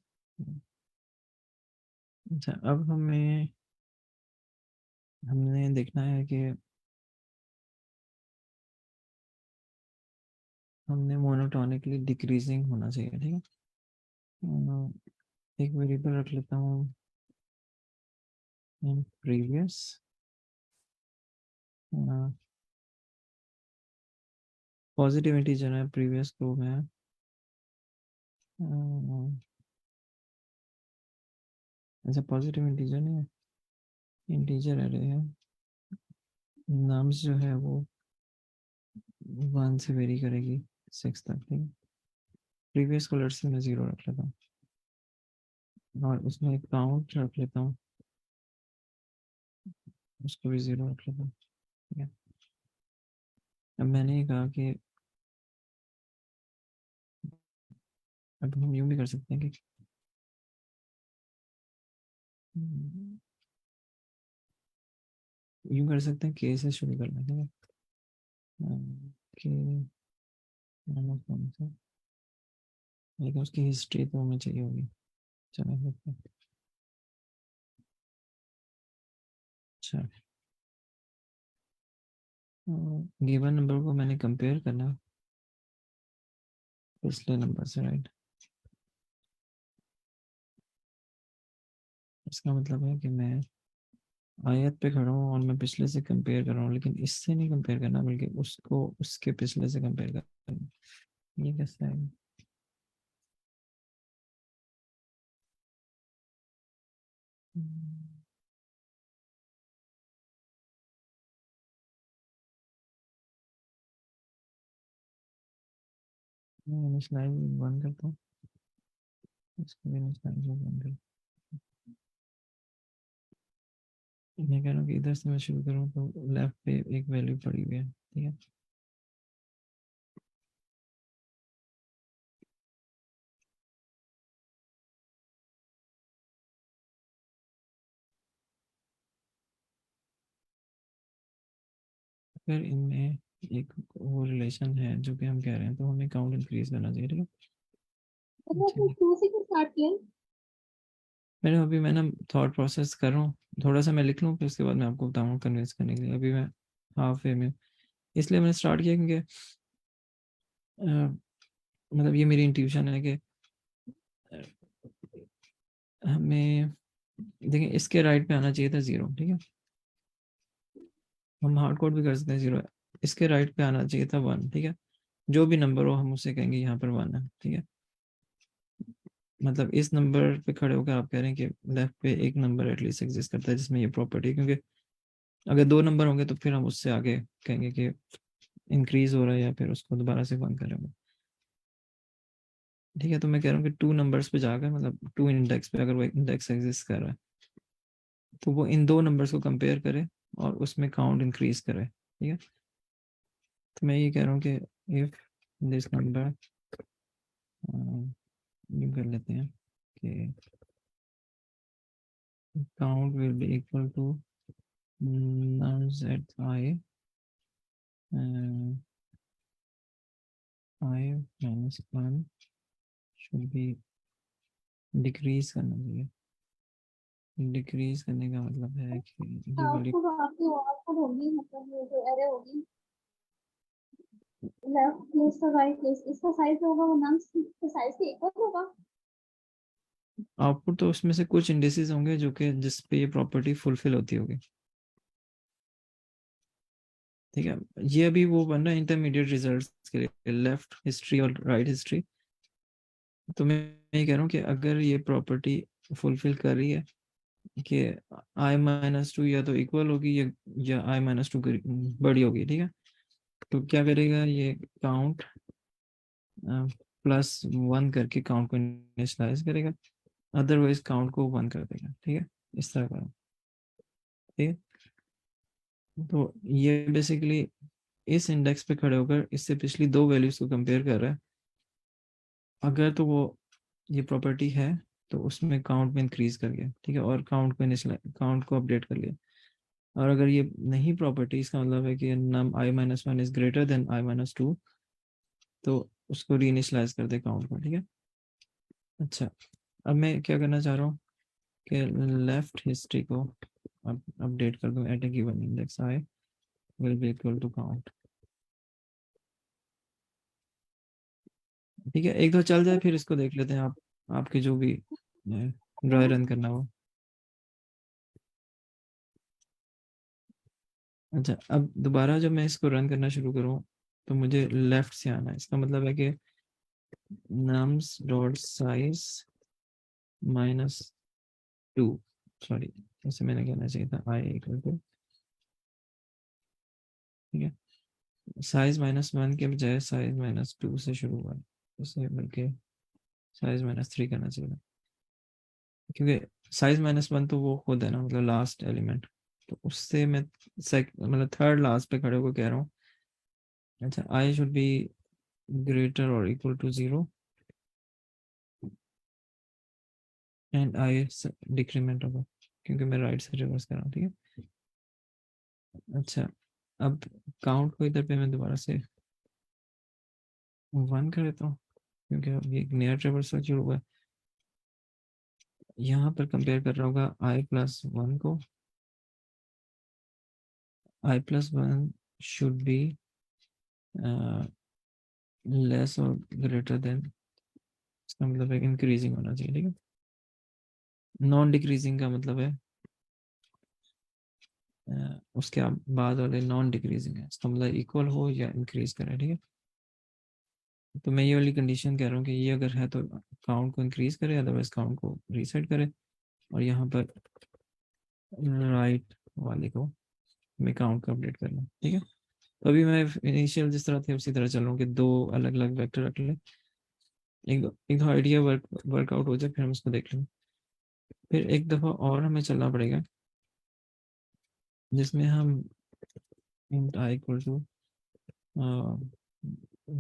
अच्छा, अब हमने देखना है कि हमने मोनोटोनिकली डिक्रीजिंग होना चाहिए, ठीक है। एक वेरिएबल रख लेता हूँ प्रीवियस, पॉजिटिव इंटीजर है प्रीवियस को मैं अच्छा पॉजिटिव इंटीजर नहीं है, इंटीजर एरे है, नाम्स जो है वो 1 से वेरी करेगी 6 तक, ठीक है। प्रीवियस को लेट्स से मैं 0 रख लेता हूँ और उसमें एक काउंट रख लेता हूँ, उसको भी 0 रख लेता हूँ, ठीक है। अब मैंने ये कहा कि अब हम यूँ भी कर सकते हैं कि यूँ कर सकते हैं के से शुरू कर लें, ठीक है। के नामक कौन सा, लेकिन उसकी हिस्ट्री तो हमें चाहिए होगी, चलो देखते हैं। अच्छा, गिवन नंबर को मैंने कंपेयर करना पिछले नंबर से, राइट। इसका मतलब है कि मैं आयत पे खड़ा हूँ और मैं पिछले से कंपेयर कर रहा हूँ, लेकिन इससे नहीं कंपेयर करना बल्कि उसको उसके पिछले से कंपेयर करना। ये कैसे है? मैं स्लाइड बंद करता हूँ, इसको भी स्लाइड बंद कर। मैं कह रहा हूँ कि इधर से मैं शुरू करूँ तो लेफ्ट पे एक वैल्यू पड़ी हुई है, ठीक है। अगर इनमें एक वो रिलेशन है जो कि हम कह रहे हैं तो हमें काउंट इंक्रीज करना चाहिए, ठीक है। मतलब अच्छा, आपने 2 से क्यों स्टार्ट किया? मैं ना थॉट प्रोसेस कर रहा हूँ, थोड़ा सा मैं लिख लूँ फिर उसके बाद मैं आपको बताऊँगा कन्विंस करने के लिए। अभी मैं हाफ वे में हूँ। इसलिए मैंने स्टार्ट किया क्योंकि मतलब ये मेरी इंट्यूशन है कि अ, हमें देखिए इसके राइट पे आना चाहिए था 0, ठीक है। हम हार्ड कोड भी कर सकते हैं 0, इसके राइट पे आना चाहिए था 1, ठीक है। जो भी नंबर हो हम उससे कहेंगे यहाँ पर 1 है, ठीक है। मतलब इस नंबर पे खड़े होकर आप कह रहे हैं कि लेफ्ट पे एक नंबर एटलीस्ट एग्जिस्ट करता है जिसमें ये प्रॉपर्टी, क्योंकि अगर 2 नंबर होंगे तो फिर हम उससे आगे कहेंगे कि इंक्रीज हो रहा है या फिर उसको दोबारा से 1 करेंगे, ठीक है। तो मैं कह रहा हूँ कि 2 नंबर्स पे जाकर, मतलब 2 इंडेक्स पे अगर वो इंडेक्स एग्जिस्ट कर रहा है तो वो इन 2 नंबर्स को कंपेयर करे और उसमें काउंट इंक्रीज करे, ठीक है। तो मैं ये कह रहा हूँ कि इफ दिस नंबर, ये कर लेते हैं कि count will be equal to nums at I minus 1 should be decrease करना चाहिए। डिक्रीज करने का मतलब है कि ये वाली आउटपुट आपकी आउटपुट होगी, मतलब ये जो एरे होगी, लेफ्ट प्लेस का राइट प्लेस, इसका साइज होगा वो नम्स के साइज के इक्वल होगा। आउटपुट तो उसमें से कुछ इंडिसेस होंगे जो कि जिस पे ये प्रॉपर्टी फुलफिल होती होगी, ठीक है। ये अभी वो बन रहा है इंटरमीडिएट रिजल्ट्स के लिए, लेफ्ट हिस्ट्री और राइट हिस्ट्री। तो मैं ये कह रहा हूँ कि अगर ये प्रॉपर्टी फुलफिल कर रही है कि i-2 या तो इक्वल होगी या i-2 बड़ी होगी, ठीक है। तो क्या करेगा ये काउंट +1 करके काउंट को इनिशियलाइज करेगा, अदरवाइज काउंट को 1 कर देगा, ठीक है। इस तरह का, ठीक है। तो ये बेसिकली इस इंडेक्स पे खड़े होकर इससे पिछली 2 वैल्यूज को कंपेयर कर रहा है। अगर तो वो ये प्रॉपर्टी है तो उसमें काउंट में इंक्रीज कर गया, ठीक है, और काउंट को अपडेट कर लिया। और अगर ये नहीं प्रॉपर्टी, इसका मतलब है कि नम i-1 is greater than i-2, तो उसको रीइनिशियलाइज कर दे काउंट को, ठीक है। अच्छा, अब मैं क्या करना चाह रहा हूँ कि लेफ्ट हिस्ट्री को अपडेट कर दूं at a given index i will be equal to count, ठीक है। एक दो चल जाए फिर इसको देख लेते हैं, आप आपके जो भी ड्राई रन करना हो। अच्छा, अब दोबारा जब मैं इसको रन करना शुरू करूँ तो मुझे लेफ्ट से आना है, इसका मतलब है कि nums डॉट साइज -2, सॉरी ऐसे मैंने कहना चाहिए था i इक्वल टू, ठीक है। साइज -1 के बजाय साइज -2 से शुरू हुआ है, उसे बल्कि साइज -3 करना चाहिए, क्योंकि साइज -1 तो वो खुद है ना, मतलब लास्ट एलिमेंट। तो उससे मैं मतलब थर्ड लास्ट पे खड़े होकर कह रहा हूँ, अच्छा आई शुड बी ग्रेटर और equal to 0 and I decrement होगा, क्योंकि मैं राइट से रिवर्स कर रहा हूँ, ठीक है। अच्छा, अब काउंट को इधर पे मैं दोबारा से 1 कर देता हूँ, क्योंकि अब ये एक नया ट्रेवर्सल शुरू हुआ है। यहाँ पर कंपेयर कर रहा होगा i+1 को, i+1 शुड बी लेस और ग्रेटर देन, इसका मतलब है इंक्रीजिंग होना चाहिए, ठीक है। नॉन डिक्रीजिंग का मतलब है उसके बाद वाले नॉन डिक्रीजिंग है, इसका मतलब इक्वल हो या इंक्रीज करे, ठीक है। तो मैं ये वाली कंडीशन कह रहा हूँ कि ये अगर है तो काउंट को इंक्रीज करे, अदरवाइज काउंट को रीसेट करे, और यहाँ पर राइट वाले को मैं काउंट को अपडेट कर लूँ, ठीक है। तो अभी मैं इनिशियल जिस तरह थे उसी तरह चल रहा हूँ कि 2 अलग अलग वेक्टर रख ले, एक दो आइडिया वर्कआउट हो जाए फिर हम उसको देख लेंगे। फिर एक दफ़ा और हमें चलना पड़ेगा जिसमें हम int i इक्वल टू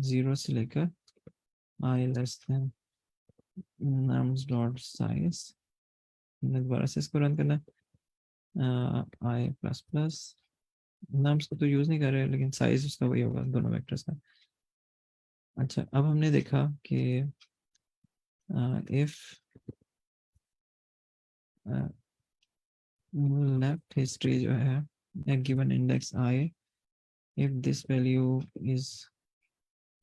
0 से लेकर i less than nums dot size, दोबारा से इसको रन करना है, i++ नाम्स को तो यूज नहीं कर रहे, लेकिन साइज उसका वही होगा दोनों वेक्टर्स का। अच्छा, अब हमने देखा कि इफ लेफ्ट हिस्ट्री जो है given index I, if this value is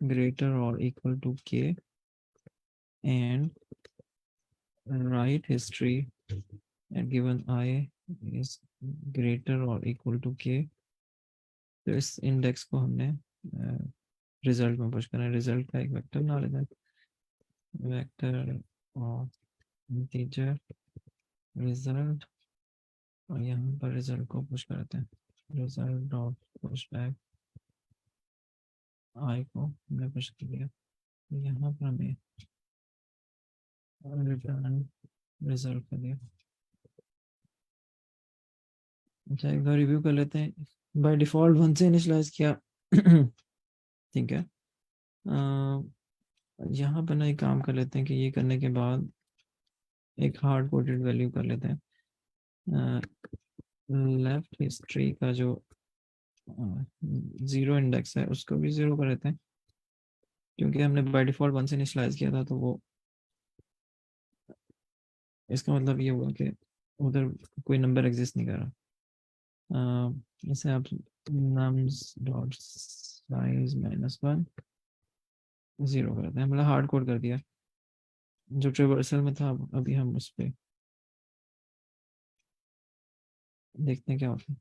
greater or equal to k, and right history at given I is greater or equal to k, तो इस इंडेक्स को हमने रिजल्ट में पुश करना है। रिजल्ट का एक वेक्टर बना लेते हैं, वेक्टर और इंटीजर रिजल्ट, और यहाँ पर रिजल्ट को पुश करते हैं, result dot push back I को हमने पुश कर दिया, यहाँ पर हमें रिटर्न रिजल्ट कर दिया। अच्छा, एक बार रिव्यू कर लेते हैं। बाय डिफॉल्ट 1 से इनिशियलाइज किया ठीक है। यहाँ पर ना एक काम कर लेते हैं कि ये करने के बाद एक हार्ड कोडेड वैल्यू कर लेते हैं। लेफ्ट हिस्ट्री का जो 0 इंडेक्स है उसको भी 0 कर लेते हैं, क्योंकि हमने बाय डिफॉल्ट 1 से इनिशियलाइज किया था, तो वो इसका मतलब ये हुआ कि उधर कोई नंबर एग्जिस्ट नहीं कर रहा। इसे आप nums डॉट साइज -1 0 कर देते हैं, मतलब हार्ड कोड कर दिया। जो ट्रेवर्सल में था अभी हम उस पर देखते हैं क्या होता है।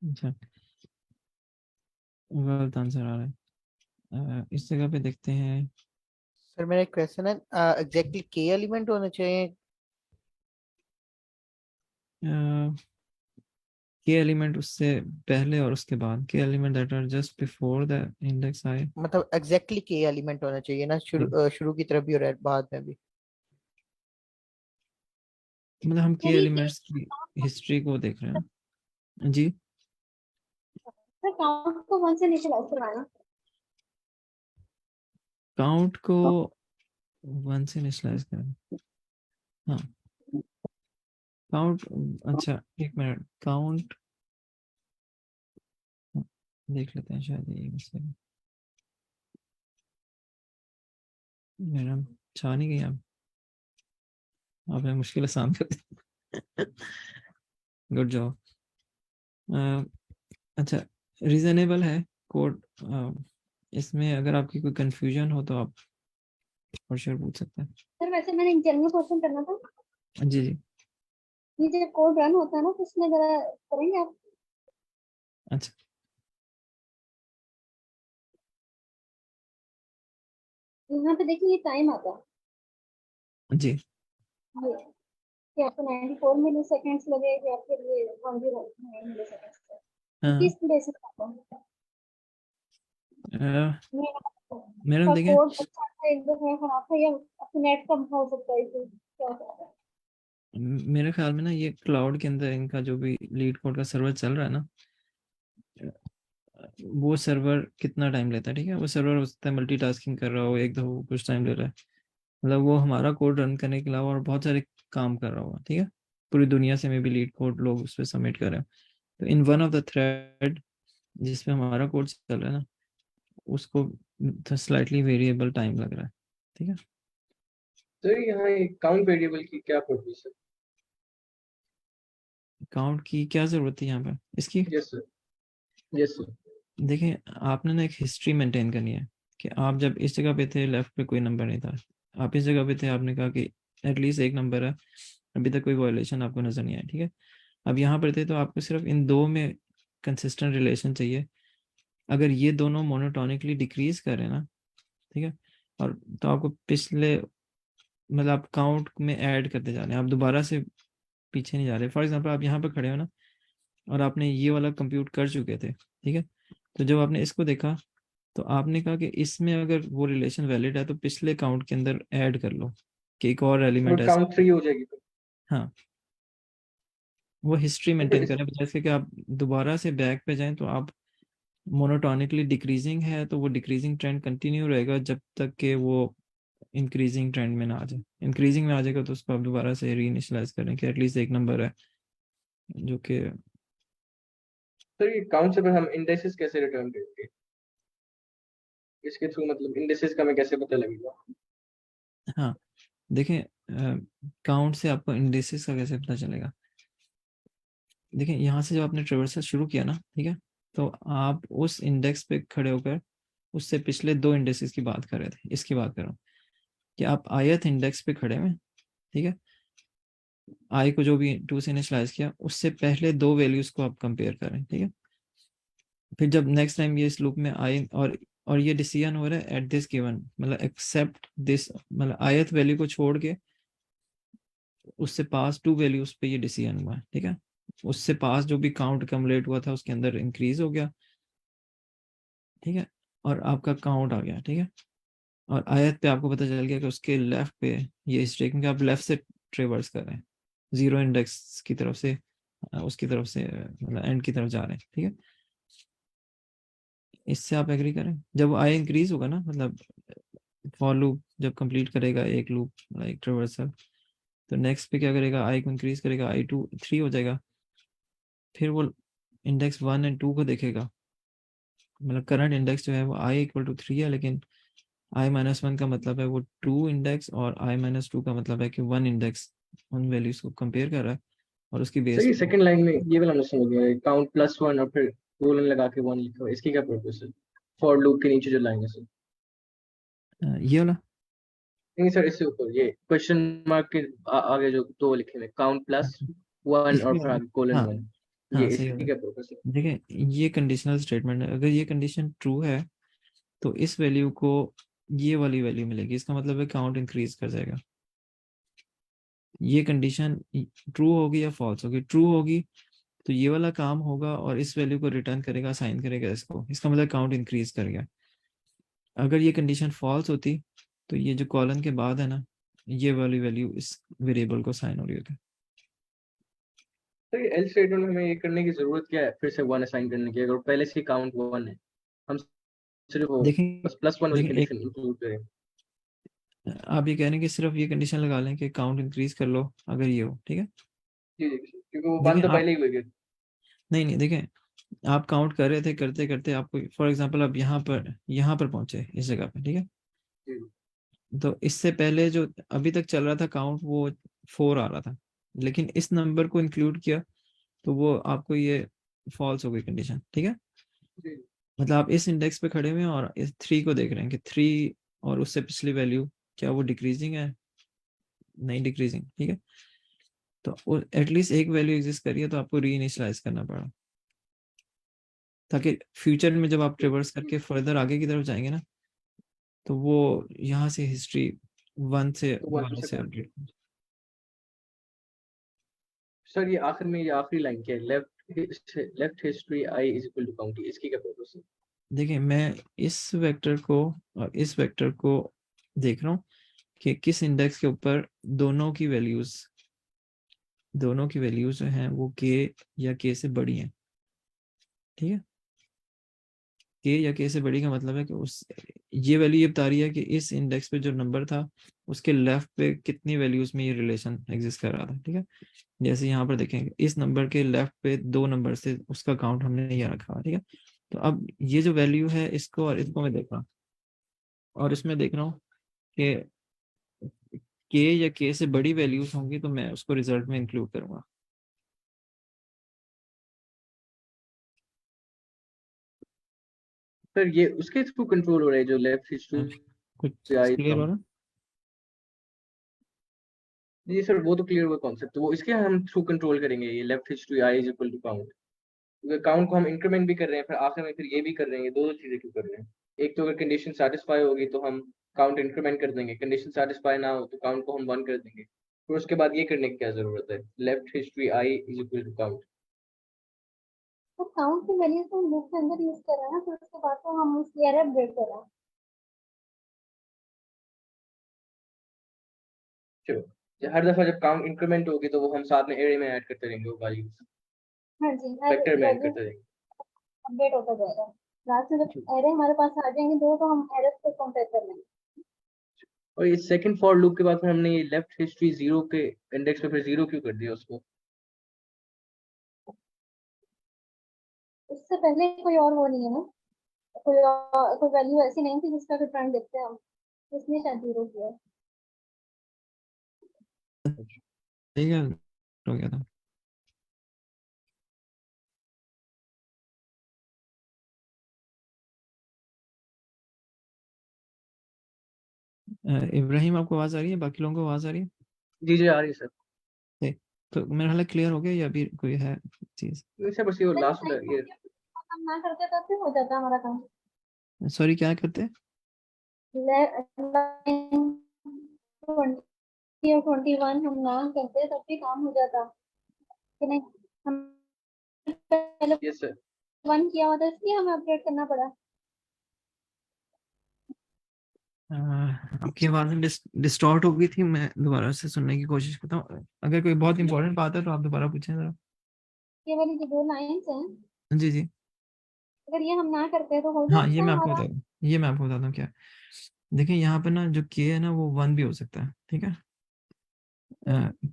अच्छा, गलत आंसर आ रहा है। इस जगह पे देखते हैं। सर मेरा एक क्वेश्चन है, एग्जैक्टली के एलिमेंट होने चाहिए? के एलिमेंट उससे पहले और उसके बाद, K element that are just before the index I. मतलब एग्जैक्टली के एलिमेंट होना चाहिए ना, शुरू की तरफ भी और बाद में भी? मतलब हम के सर ये एलिमेंट्स की हिस्ट्री को देख रहे हैं जी। सर काउंट को 1 से नीचे लाइक करवाना। काउंट को 1 से इनिशियलाइज करें, हाँ काउंट। अच्छा, एक मिनट, काउंट देख लेते हैं, शायद ये मसला है। मैडम छा नहीं गई आपने मुश्किल आसान कर दी गुड जॉब। अच्छा, रीजनेबल है कोड। इसमें अगर आपकी कोई कंफ्यूजन हो तो आप और श्योर पूछ सकते हैं। सर वैसे मैंने एक जनरल क्वेश्चन करना था। जी जी। ये जब कोड रन होता है ना, तो इसमें जरा करेंगे आप? अच्छा, यहाँ पे देखिए ये टाइम आता है, जी ये कि आपको 94 मिली सेकेंड्स लगे या फिर ये 109 मिली सेकेंड्स, हाँ। किस बेसिस पे आता है? मैडम का देखें, कोड अच्छा था, एक दो में खराब था, या अपने नेट कम हो सकता है, इसे क्या हो सकता है? मेरे ख्याल में ना ये क्लाउड के अंदर इनका जो भी लीड कोड का सर्वर चल रहा है ना, वो सर्वर कितना टाइम लेता है, ठीक है। वो सर्वर हो सकता है मल्टीटास्किंग कर रहा हो, एक दो कुछ टाइम ले रहा है, मतलब वो हमारा कोड रन करने के अलावा और बहुत सारे काम कर रहा होगा, ठीक है। पूरी दुनिया से में भी लीड कोड लोग उस पर सबमिट कर रहे हैं, तो in one of the thread जिसपे हमारा कोड चल रहा है ना, उसको स्लाइटली वेरिएबल टाइम लग रहा है, ठीक है। तो यहाँ ये काउंट वेरिएबल की क्या पर्पस है? काउंट की क्या जरूरत है यहाँ पर इसकी? Yes sir, yes sir. देखें, आपने ना एक हिस्ट्री मेंटेन करनी है कि आप जब इस जगह पे थे लेफ्ट पे कोई नंबर नहीं था, आप इस जगह पे थे, आपने कहा कि एटलीस्ट एक नंबर है, अभी तक कोई वायलेशन आपको नजर नहीं आया, ठीक है। अब यहाँ पर थे तो आपको सिर्फ इन दो में कंसिस्टेंट रिलेशन चाहिए। अगर ये दोनों मोनोटोनिकली डिक्रीज करें ना, ठीक है, और तो आपको पिछले, मतलब आप काउंट में ऐड करते जा रहे हैं, आप दोबारा से पीछे नहीं जा रहे। फॉर एग्जांपल आप यहाँ पर खड़े हो ना, और आपने ये वाला कंप्यूट कर चुके थे, ठीक है। तो जब आपने इसको देखा तो आपने कहा कि इसमें अगर वो रिलेशन वैलिड है तो पिछले काउंट के अंदर ऐड कर लो कि एक और एलिमेंट ऐसा। काउंट 3 हो जाएगी तो। हाँ, वो हिस्ट्री तो मेंटेन करें, बजाय इसके कि आप दोबारा से बैक पे जाएं, तो आप मोनोटोनिकली डिक्रीजिंग है तो वो डिक्रीजिंग ट्रेंड कंटिन्यू रहेगा जब तक कि वो इंक्रीजिंग ट्रेंड में ना आ जाए। इंक्रीजिंग में आ जाएगा तो उसको आप दोबारा से रीइनिशियलाइज करें कि एटलीस्ट एक नंबर है जो कि सर ये काउंट से फिर हम इंडेक्सेस कैसे रिटर्न करेंगे? इसके थ्रू मतलब इंडेक्सेस का हमें कैसे पता लगेगा? हाँ देखें, काउंट से आपको इंडेक्सेस का कैसे पता चलेगा? देखें यहाँ से जब आपने ट्रेवर्सल शुरू किया ना, ठीक है, तो आप उस इंडेक्स पे खड़े होकर उससे पिछले 2 इंडेक्सेस की बात कर रहे थे। इसकी बात कर रहा हूँ कि आप ith इंडेक्स पे खड़े हैं, ठीक है, आई को जो भी 2 से इनिशियलाइज किया उससे पहले 2 वैल्यूज को आप कंपेयर करें, ठीक है। फिर जब नेक्स्ट टाइम ये इस लूप में आई और ये डिसीजन हो रहा है एट दिस गिवन, मतलब एक्सेप्ट दिस, मतलब ith वैल्यू को छोड़ के उससे पास 2 वैल्यूज पे ये डिसीजन हुआ है, ठीक है। उससे पास जो भी काउंट कम्युलेट हुआ था उसके अंदर इंक्रीज हो गया, ठीक है, और आपका काउंट आ गया, ठीक है। और आयत पे आपको पता चल गया कि उसके लेफ्ट पे ये स्ट्रेकिंग आप लेफ्ट से ट्रेवर्स कर रहे हैं, 0 इंडेक्स की तरफ से उसकी तरफ से मतलब एंड की तरफ जा रहे हैं, ठीक है। इससे आप एग्री करें, जब आई इंक्रीज होगा ना, मतलब फॉर लूप जब कंप्लीट करेगा एक लूप एक ट्रेवर्सल, तो नेक्स्ट पे क्या करेगा, आई को इंक्रीज करेगा, आई 2 3 हो जाएगा। फिर वो इंडेक्स 1 और 2 को देखेगा, मतलब करंट इंडेक्स जो है वो आई इक्वल टू 3 है, लेकिन i-1 का मतलब है वो 2 इंडेक्स और i-2 का मतलब है कि 1 इंडेक्स, उन वैल्यूज को कंपेयर कर रहा है और उसकी सर बेस ये पे सेकंड लाइन में ये वाला मैं समझ गया, काउंट +1 और फिर कोलन लगा के 1 लिखा हुआ है, इसकी क्या पर्पस है? फॉर लूप के नीचे जो लाइन है सर। ये वाला नहीं सर, इससे ऊपर ये क्वेश्चन मार्क के आगे जो 2 लिखे हुए काउंट +1 और इसके फिर बारे में, आगे कोलन हाँ 1, ये हाँ सही इसकी है। क्या पर्पस है? देखिए ये कंडीशनल स्टेटमेंट है, अगर ये कंडीशन ट्रू है तो इस वैल्यू को ये वाली वैल्यू मिलेगी, इसका मतलब है काउंट इंक्रीज कर जाएगा। ये कंडीशन ट्रू होगी या फॉल्स होगी? ट्रू होगी तो ये वाला काम होगा और इस वैल्यू को रिटर्न करेगा, साइन करेगा इसको, इसका मतलब काउंट इंक्रीज कर गया। अगर ये कंडीशन फॉल्स होती तो ये जो कॉलन के बाद है ना, ये वाली वैल्यू इस वेरिएबल को साइन हो रही होती। तो ये एल स्टेटमेंट में हमें ये करने की जरूरत क्या है फिर से 1 असाइन करने की, अगर पहले से काउंट 1 है, हम सिर्फ वो देखें बस +1 वाली देखें एक, कंडीशन इंक्लूड करें? आप ये कह रहे हैं कि सिर्फ ये कंडीशन लगा लें कि काउंट इंक्रीज कर लो अगर ये हो, ठीक है। जी जी, क्योंकि वो 1 देखें तो आप, पहले ही हो गया। नहीं नहीं देखें, आप काउंट कर रहे थे, करते करते आपको फॉर एग्जांपल आप यहाँ पर पहुंचे इस जगह पे, ठीक है। जी तो इससे पहले जो अभी तक चल रहा था काउंट वो 4 आ रहा था, लेकिन इस नंबर को इंक्लूड किया तो वो आपको ये फॉल्स हो गई कंडीशन, ठीक है। जी। मतलब आप इस इंडेक्स पे खड़े हुए हैं और इस 3 को देख रहे हैं कि 3 और उससे पिछली वैल्यू क्या वो डिक्रीजिंग है, नहीं डिक्रीजिंग, ठीक है। तो एटलीस्ट एक वैल्यू एग्जिस्ट करिए तो आपको रीइनिशियलाइज करना पड़ा, ताकि फ्यूचर में जब आप ट्रेवर्स करके फर्दर आगे की तरफ जाएंगे ना, तो वो यहाँ से हिस्ट्री 1 से तो 1 दोबारा से से काउंट अपडेट। सर ये आखिर में ये आखिरी लाइन क्या है, left history I is equal to count, इसकी क्या पर्पस है? देखिए मैं इस वेक्टर को और इस वेक्टर को देख रहा हूँ कि किस इंडेक्स के ऊपर दोनों की वैल्यूज जो हैं वो के या के से बड़ी हैं, ठीक है। के या के से बड़ी का मतलब है कि उस ये वैल्यू ये बता रही है कि इस इंडेक्स पे जो नंबर था उसके लेफ्ट पे कितनी वैल्यूज में ये रिलेशन एग्जिस्ट कर रहा था, ठीक है। जैसे यहाँ पर देखेंगे इस नंबर के लेफ्ट पे 2 नंबर से उसका काउंट हमने ये रखा हुआ, ठीक है। तो अब ये जो वैल्यू है इसको और इसको मैं देख रहा हूँ और इसमें देख रहा हूँ कि के या के से बड़ी वैल्यूज होंगी तो मैं उसको रिजल्ट में इंक्लूड करूंगा। सर ये उसके थ्रू कंट्रोल हो रहा है जो लेफ्ट कुछ हिस्ट्री आई क्लियर हो काउंट? रहा? जी सर वो तो क्लियर हुआ कॉन्सेप्ट, तो वो इसके हम थ्रू कंट्रोल करेंगे ये left history I is equal to count, क्योंकि काउंट को हम इंक्रीमेंट भी कर रहे हैं फिर आखिर में फिर ये भी कर रहे हैं, ये दो चीजें क्यों कर रहे हैं? एक तो अगर कंडीशन सेटिस्फाई होगी तो हम काउंट इंक्रीमेंट कर देंगे, कंडीशन सेटिस्फाई ना हो तो काउंट को हम 1 कर देंगे, फिर उसके बाद ये करने की क्या जरूरत है, left history I is equal to count? तो काउंट की वैल्यू तो हम लूप के अंदर यूज कर रहे हैं ना, फिर उसके बाद तो हम उसकी एरर अपडेट कर रहे हैं। चलो हर दफा जब काउंट इंक्रीमेंट होगी तो वो हम साथ में एरे में ऐड करते रहेंगे, वो वैल्यूज हाँ जी, हर वेक्टर में ऐड वैल्यू करते रहेंगे। अपडेट होता जाएगा। लास्ट में जब एरर हमारे पास आ जाएंगे दो तो हम एरर को कंपेयर कर लेंगे। और ये सेकंड फॉर लूप के बाद में हमने ये लेफ्ट हिस्ट्री 0 के इंडेक्स पे फिर 0 क्यों कर दिया उसको? उससे पहले कोई और वो नहीं है ना, कोई वैल्यू ऐसी नहीं थी जिसका फिर ट्रेंड देखते हैं हम, इसलिए शायद 0 किया है। ठीक है, हो गया था। इब्राहिम आपको आवाज आ रही है, बाकी लोगों को आवाज आ रही है? जी जी आ रही है सर। ठीक, तो मेरा हाल क्लियर हो गया या अभी कोई है चीज? नहीं सर, बस ये लास्ट ये हम ना करते तो फिर हो जाता हमारा काम। सॉरी, क्या करते हैं? 20 और 21 हम ना करते तब भी काम हो जाता कि नहीं, हम पहले यस सर। 1 किया हुआ था इसलिए हमें अपडेट करना पड़ा। आपकी आवाज डिस्टॉर्ट हो गई थी, मैं दोबारा से सुनने की कोशिश करता हूँ। अगर कोई बहुत इंपॉर्टेंट बात है तो आप दोबारा पूछें जरा। ये वाली जो 2 लाइन्स हैं, जी जी, अगर ये हम ना करते तो हो हाँ, ये जाता मैं आपको हमारा। बता दूँ, ये मैं आपको बताता हूँ क्या। देखिए यहाँ पे ना जो के है ना वो 1 भी हो सकता है, ठीक है।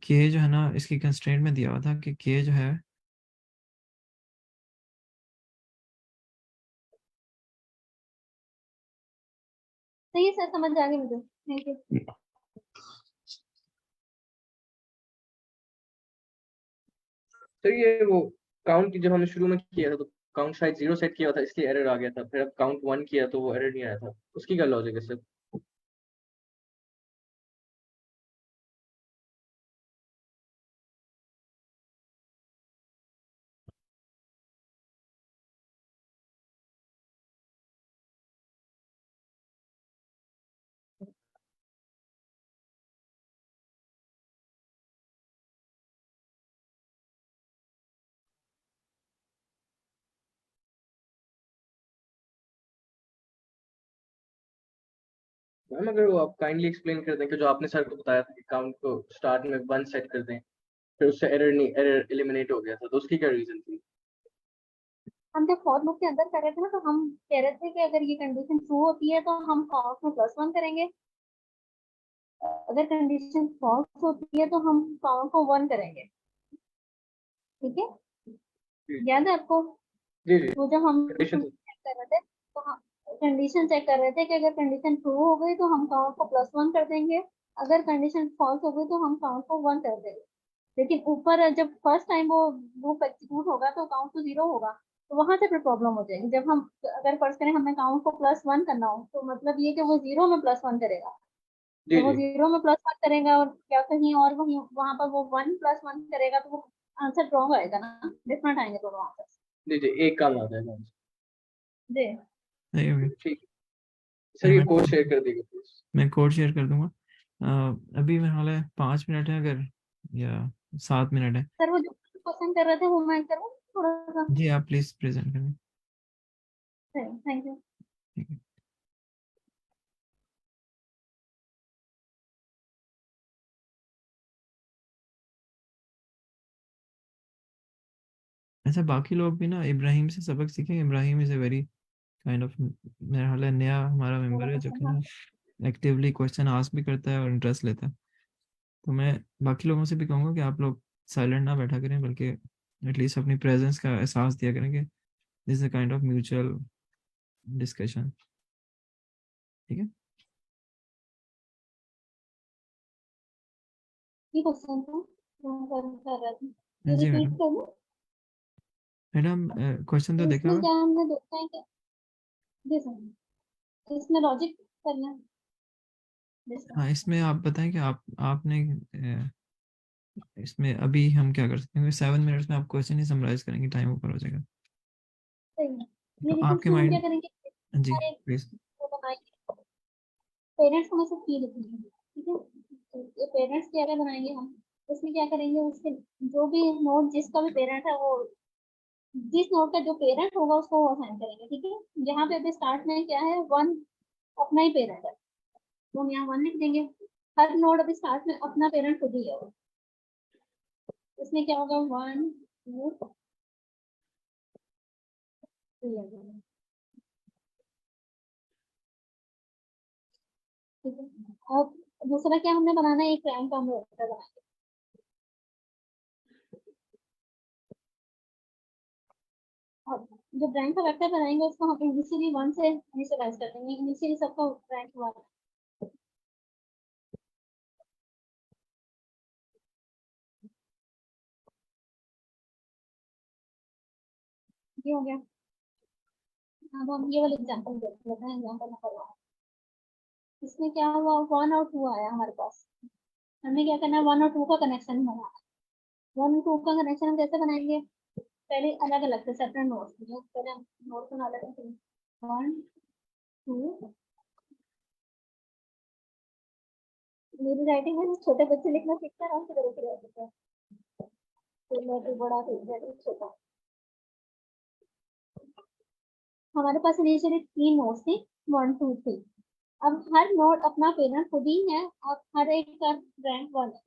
के जो है ना इसकी कंस्ट्रेंट में दिया हुआ था कि के जो है सही है सर, समझ आ गई मुझे, थैंक यू। सर ये वो काउंट जब हमने शुरू में किया था तो काउंट शायद 0 सेट किया था इसलिए एरर आ गया था, फिर अब काउंट 1 किया तो वो एरर नहीं आया था, उसकी क्या लॉजिक है सर? मैम अगर वो आप काइंडली एक्सप्लेन कर दें कि जो आपने सर को बताया था कि काउंट को स्टार्ट में 1 सेट कर दें, फिर उससे एरर नहीं, एरर एलिमिनेट हो गया था, तो उसकी क्या रीजन थी? हम जब फॉर लूप के अंदर कर रहे थे ना, तो हम कह रहे थे कि अगर ये कंडीशन ट्रू होती है तो हम काउंट में +1 करेंगे, अगर कंडीशन फॉल्स होती है तो हम काउंट को 1 करेंगे, ठीक है, याद है आपको? जी जी। वो जब हम कंडीशन चेक कर रहे थे तो हम कंडीशन चेक कर रहे थे कि अगर कंडीशन ट्रू हो गई तो हम काउंट को +1 कर देंगे, अगर कंडीशन फॉल्स हो गई तो हम काउंट को 1 कर देंगे। लेकिन ऊपर जब फर्स्ट टाइम वो लूप एग्जीक्यूट होगा तो काउंट तो 0 होगा, तो वहां से फिर प्रॉब्लम हो जाएगी। जब हम अगर फर्स्ट करें हमें काउंट को +1 करना हो तो मतलब ये कि वो 0 में +1 करेगा, जी तो वो जी 0 में +1 करेगा और क्या कहीं और वहीं वहां पर वो 1 + 1 करेगा, तो वो आंसर रॉन्ग आएगा ना, डिफरेंट आएंगे दोनों आंसर। जी जी, एक काम आता है। जी सही हो गया। ठीक है सर, नहीं, ये कोड शेयर कर देगा प्लीज। मैं कोड शेयर कर दूंगा। अभी मेरे हाल है 5 मिनट है, अगर या 7 मिनट है। सर, वो जो क्वेश्चन कर रहे थे वो मैं करूँ थोड़ा सा? जी आप प्लीज प्रेजेंट करें। Thank you. ठीक है। अच्छा, बाकी लोग भी ना इब्राहिम से सबक सीखें। Ibrahim is a very kind of, मेरा हाल है नया हमारा मेंबर है जो कि ना एक्टिवली क्वेश्चन आस्क भी करता है और इंटरेस्ट लेता है। तो मैं बाकी लोगों से भी कहूँगा कि आप लोग साइलेंट ना बैठा करें, बल्कि एटलीस्ट अपनी प्रेजेंस का एहसास दिया करें कि this is a kind of mutual discussion. ठीक है। ये क्वेश्चन था जो कर रहे थे, ये जी रिपीट मैडम। कर दूं? मैडम क्वेश्चन तो तो देखा इसमें हुआ? क्या हमने देखा है कि जी सर, इसमें लॉजिक करना है। जी सर। हाँ, इसमें आप बताएं कि आपने इसमें अभी हम क्या कर सकते हैं? 7 मिनट्स में आप क्वेश्चन ही समराइज करेंगे, टाइम ऊपर हो जाएगा। सही है। तो ये देखिए, आपके इसमें हम क्या माइंड, करेंगे, जी हमारे प्लीज। वो बनाएंगे, पेरेंट्स को मैं सब की लिखेंगे, ठीक है, तो ये पेरेंट्स क्या क्या बनाएंगे हम, इसमें क्या करेंगे, उसके जो भी नोट जिसका भी पेरेंट है वो, जिस नोट का जो पेरेंट होगा उसको वो असाइन करेंगे, ठीक है। यहाँ पे अभी स्टार्ट में क्या है, 1 अपना ही पेरेंट है, तो हम यहाँ 1 लिख देंगे। हर नोड अभी स्टार्ट में अपना पेरेंट खुद ही है, इसमें क्या होगा, 1 2 3, ठीक है। अब दूसरा क्या हमने बनाना है, एक रैंक का हम वेक्टर बनाएंगे। अब जो रैंक का वेक्टर बनाएंगे उसको हम इनिशियली 1 से इनिशियलाइज कर देंगे, इनिशियली सबका रैंक 1। ये हो गया। अब हम ये वाला एग्जांपल देख लेते हैं, एग्जांपल नंबर 1। इसमें क्या हुआ, 1 और 2 आया हमारे पास। हमें क्या करना है, 1 और 2 का कनेक्शन बनाना है। 1 और 2 का कनेक्शन हम कैसे बनाएंगे, पहले अलग अलग से सेपरेट नोट्स, पहले हम नोट बना लेते हैं। 1 2, मेरी राइटिंग में छोटे बच्चे लिखना सीखते हैं, आराम से करेक्ट रह सकते हैं। तो मैं बड़ा तो छोटा। हमारे पास इनिशियली 3 नोट्स थे, 1 2 3। अब हर नोट अपना पेरेंट खुद ही है और हर एक का रैंक 1 है।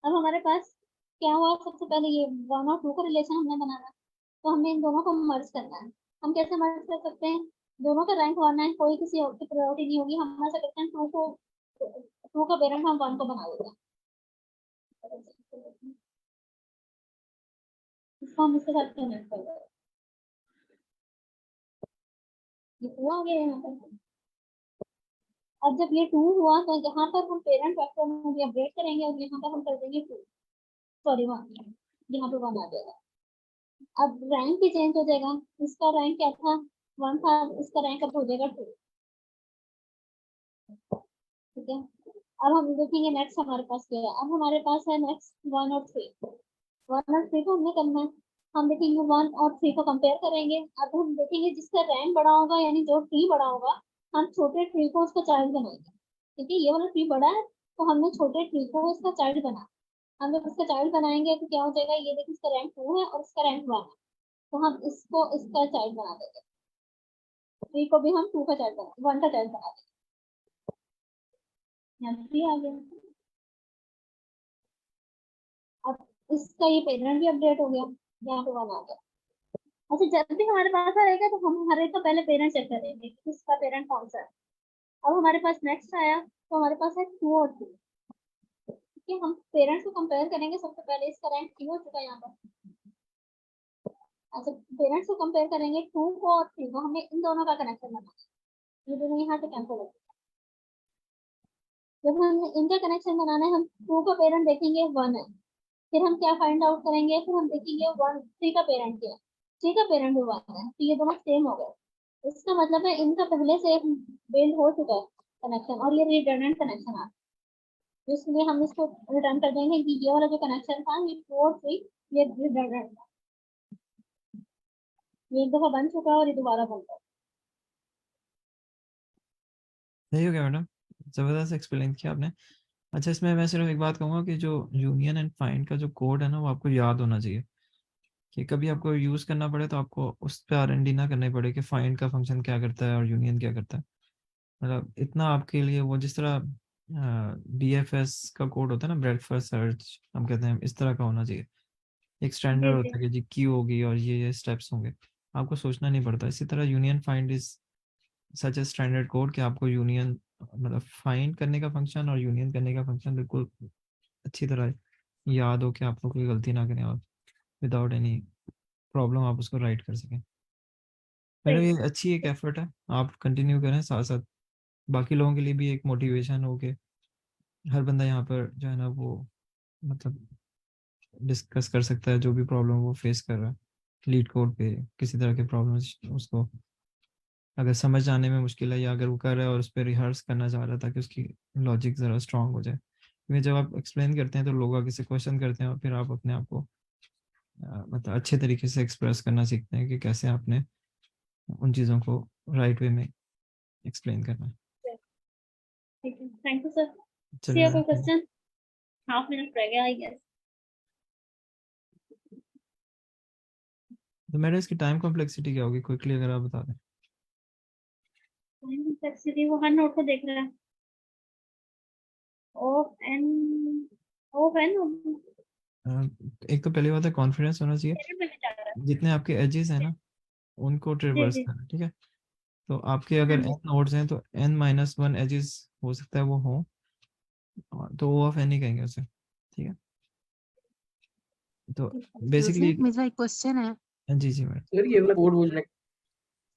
अब हमारे पास क्या हुआ, सबसे पहले ये 1 और 2 का रिलेशन हमने बनाना, तो हमें इन दोनों को मर्ज करना है। हम कैसे मर्ज कर सकते हैं, दोनों का रैंक 1 है, कोई किसी और की प्रायोरिटी नहीं होगी। हम ऐसा करते हैं, 2 का पेरेंट हम 1 को बना देते हैं। इसको हम इसके साथ कनेक्ट कर देते हैं। ये 2 आ गया यहाँ पर। अब जब ये 2 हुआ तो यहाँ पर हम पेरेंट वेक्टर में भी अपडेट करेंगे और यहाँ पर हम कर देंगे 2, सॉरी 1, यहाँ पे 1 आ जाएगा। अब रैंक भी चेंज हो जाएगा, इसका रैंक क्या था, 1 था, इसका रैंक अब हो जाएगा 2। ठीक है। अब हम देखेंगे नेक्स्ट हमारे पास क्या है। अब हमारे पास है नेक्स्ट 1 और 3। 1 और 3 को हमने करना है, हम देखेंगे 1 और 3 को कंपेयर करेंगे। अब हम देखेंगे जिसका रैंक बड़ा होगा, यानी जो ट्री बड़ा होगा, हम छोटे ट्री को उसका चाइल्ड बनाएंगे। ठीक है, ये वाला ट्री बड़ा है तो हमने छोटे ट्री को इसका चाइल्ड बना, हम जब इसका चाइल्ड बनाएंगे तो क्या हो जाएगा, ये देखिए इसका रैंक 2 है और इसका रैंक 1 है, तो हम इसको इसका चाइल्ड बना देंगे। ट्री को भी हम 2 का चाइल्ड बना, 1 का चाइल्ड बना देंगे। यहाँ 3 आ गया। अब इसका ये पेरेंट भी अपडेट हो गया, यहाँ पे 1 आ गया। अच्छा, जब भी हमारे पास आएगा तो हम हर एक का पहले पेरेंट चेक करेंगे कि इसका पेरेंट कौन सा है। अब हमारे पास नेक्स्ट आया तो हमारे पास है 2 और 3। ठीक है, हम पेरेंट्स को कंपेयर करेंगे। सबसे पहले इसका रैंक 3 हो चुका है यहाँ पर। अच्छा, पेरेंट्स को कंपेयर करेंगे 2 को और 3 को, हमें इन दोनों का कनेक्शन बनाना है। ये दोनों यहाँ से कैंसिल हो, जब हम इनका कनेक्शन बनाना है, हम 2 का पेरेंट देखेंगे 1 है, फिर हम क्या फाइंड आउट करेंगे, फिर हम देखेंगे 1 3 का पेरेंट क्या है, 3 का पेरेंट भी 1 है, तो ये दोनों सेम हो गए। इसका मतलब है इनका पहले से बिल्ड हो चुका है कनेक्शन, और ये रिडंडेंट कनेक्शन आ, इसलिए हम इसको रिटर्न कर देंगे कि ये वाला जो कनेक्शन था ये 2 और 3 ये रिडंडेंट था, ये एक दफा बन चुका है और ये दोबारा बनता है। सही हो गया मैडम, जबरदस्त एक्सप्लेन किया आपने। अच्छा, इसमें मैं सिर्फ एक बात कहूँगा कि जो यूनियन एंड फाइंड का जो कोड है ना, वो आपको याद होना चाहिए कि कभी आपको यूज करना पड़े तो आपको उस पर R&D ना करनी पड़े कि फाइंड का फंक्शन क्या करता है और यूनियन क्या करता है। मतलब इतना आपके लिए वो जिस तरह BFS का कोड होता है ना, ब्रेड फर्स्ट सर्च हम कहते हैं, इस तरह का होना चाहिए। एक जी स्टैंडर्ड जी होता है कि जी क्यू होगी और ये स्टेप्स होंगे, आपको सोचना नहीं पड़ता। इसी तरह union find is such a standard code कि आपको यूनियन मतलब फाइंड करने का फंक्शन और यूनियन करने का फंक्शन बिल्कुल अच्छी तरह याद हो कि आपको कोई गलती ना करें और विदाउट एनी प्रॉब्लम आप उसको राइट कर सकें। मैडम सही। ये अच्छी एक एफर्ट है, आप कंटिन्यू करें, साथ साथ बाकी लोगों के लिए भी एक मोटिवेशन हो कि हर बंदा यहाँ पर जो है ना वो मतलब डिस्कस कर सकता है जो भी प्रॉब्लम वो फेस कर रहा है लीड कोड पे, किसी तरह के प्रॉब्लम उसको अगर समझ आने में मुश्किल है या अगर वो कर रहा है और उस पर रिहर्स करना चाह रहा था कि उसकी लॉजिक ज़रा स्ट्रांग हो जाए, क्योंकि जब आप एक्सप्लेन करते हैं तो लोग आगे से क्वेश्चन करते हैं और फिर आप अपने आप को मतलब अच्छे तरीके से एक्सप्रेस करना सीखते हैं कि कैसे आपने उन चीज़ों को राइट वे में एक्सप्लेन करना है। ठीक है, थैंक यू सर। चलिए सी कोई मैडम, क्वेश्चन, हाफ मिनट रह गया आई गेस। तो मैडम इसकी टाइम कॉम्प्लेक्सिटी क्या होगी, क्विकली अगर आप बता दें। कॉम्प्लेक्सिटी वो हर नोट को देख रहा है। ऑफ एन, ऑफ एन अ, एक तो पहली बात है कॉन्फिडेंस होना चाहिए, पेरेंट में जा रहा है। जितने आपके एजेस हैं ना उनको जी ट्रेवर्स जी करना, ठीक है। तो आपके अगर हाँ n नोड्स हैं तो n-1 एजेस हो सकता है वो हो, तो O ऑफ n ही कहेंगे उसे, ठीक है। तो बेसिकली मेरा एक क्वेश्चन है। जी जी मैडम। सर ये वाला कोड वो जो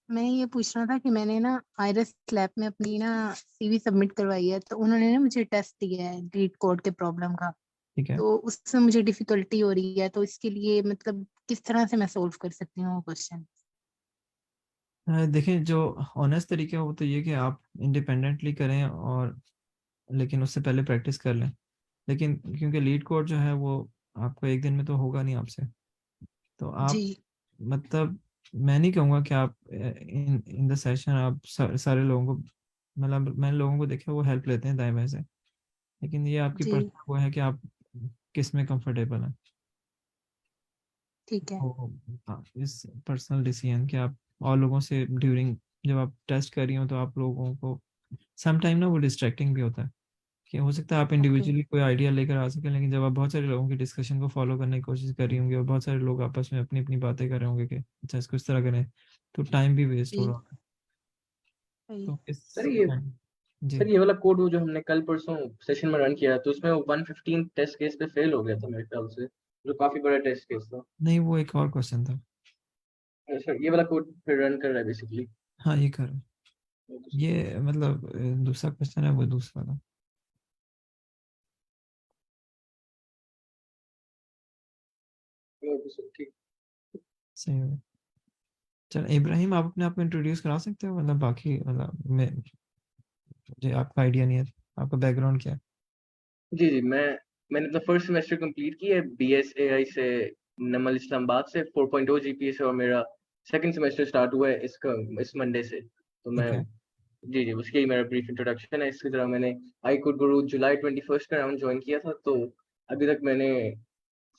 मैं ये पूछ रहा था कि मैंने ना आयरस लैब में अपनी ना सीवी सबमिट करवाई है, तो उन्होंने ना मुझे टेस्ट दिया है लीड कोड के प्रॉब्लम का, ठीक है, तो उससे मुझे डिफिकल्टी हो रही है, तो इसके लिए मतलब किस तरह से मैं सोल्व कर सकती हूँ वो क्वेश्चन? देखिए जो ऑनेस्ट तरीका है वो तो ये कि आप इंडिपेंडेंटली करें, और लेकिन उससे पहले प्रैक्टिस कर लें। लेकिन क्योंकि लीड कोड जो है वो आपको एक दिन में तो होगा नहीं आपसे, तो जी आप मतलब मैं नहीं कहूँगा कि आप इन इन द सेशन आप सारे लोगों को, मतलब मैंने लोगों को देखा वो हेल्प लेते हैं दाएं बाएं से, लेकिन ये आपकी जी पर्सनल वो है कि आप किस में कंफर्टेबल हैं। ठीक है। तो इस पर्सनल डिसीजन कि आप और लोगों से ड्यूरिंग जब आप टेस्ट कर रही हो तो आप लोगों को सम टाइम ना वो डिस्ट्रैक्टिंग भी होता है, कि हो सकता है आप ओके इंडिविजुअली कोई आइडिया लेकर आ सकें, लेकिन जब आप बहुत सारे लोगों की डिस्कशन को फॉलो करने की कोशिश कर रही होंगी और बहुत सारे लोग आपस में अपनी अपनी बातें कर रहे होंगे कि अच्छा इसको इस तरह करें, तो टाइम भी वेस्ट हो जी रहा है। सही। तो इस सर ये जी सर ये वाला कोड वो जो हमने कल परसों सेशन में रन किया तो उसमें वो 115 टेस्ट केस पे फेल हो गया था मेरे ख्याल से, जो काफी बड़ा टेस्ट केस था। नहीं, वो एक और क्वेश्चन था। सर ये वाला कोड फिर रन कर रहा है बेसिकली। हाँ ये कर, ये मतलब दूसरा क्वेश्चन है वो दूसरा था। ठीक। सही है। चल इब्राहिम, आप अपने आप को इंट्रोड्यूस करा सकते हो, मतलब बाकी मतलब मैं, मुझे आपका आइडिया नहीं है, आपका बैकग्राउंड क्या है। जी जी मैंने अपना फर्स्ट सेमेस्टर कंप्लीट किया है BSAI से, नमल इस्लामाबाद से 4.0 GPA से, और मेरा सेकंड सेमेस्टर स्टार्ट हुआ है इस मंडे से। तो मैं ठीक है, जी जी उसके ही मेरा ब्रीफ इंट्रोडक्शन है। इसकी तरह मैंने आई कुड गुरु जुलाई 21 का राउंड ज्वाइन किया था, तो अभी तक मैंने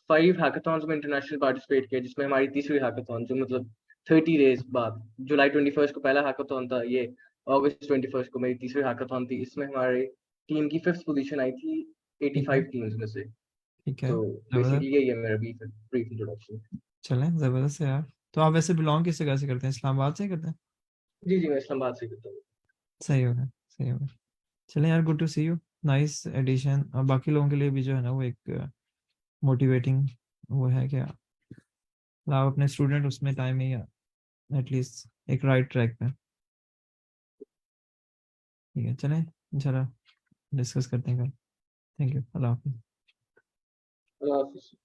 5 हैकाथॉन्स में इंटरनेशनल पार्टिसिपेट किया, जिसमें हमारी तीसरी हैकाथॉन, जो मतलब 30 डेज बाद, जुलाई 21 को पहला हैकाथॉन था, ये अगस्त 21 को मेरी तीसरी हैकाथॉन थी। इसमें हमारे टीम की 5th पोजीशन आई थी ठीक है, 85 टीम्स में से। ठीक है, तो जबरदस्त। बेसिकली यही है मेरा ब्रीफ इंट्रोडक्शन। चलें, जबरदस्त है यार। तो आप वैसे बिलोंग किस जगह से करते हैं, इस्लामाबाद से ही करते हैं। जी जी मैं इस्लामाबाद से करता हूँ। सही होगा, सही होगा। चलें यार, good to see you, nice addition. और बाकी लोगों के लिए भी जो है ना वो एक मोटिवेटिंग वो है कि आप अपने स्टूडेंट उसमें टाइम ही एटलीस्ट एक राइट ट्रैक पे। ठीक है, चलें इंशाल्लाह डिस्कस करते हैं कल। थैंक यू, अल्लाह हाफिज़। अल्लाह हाफिज़।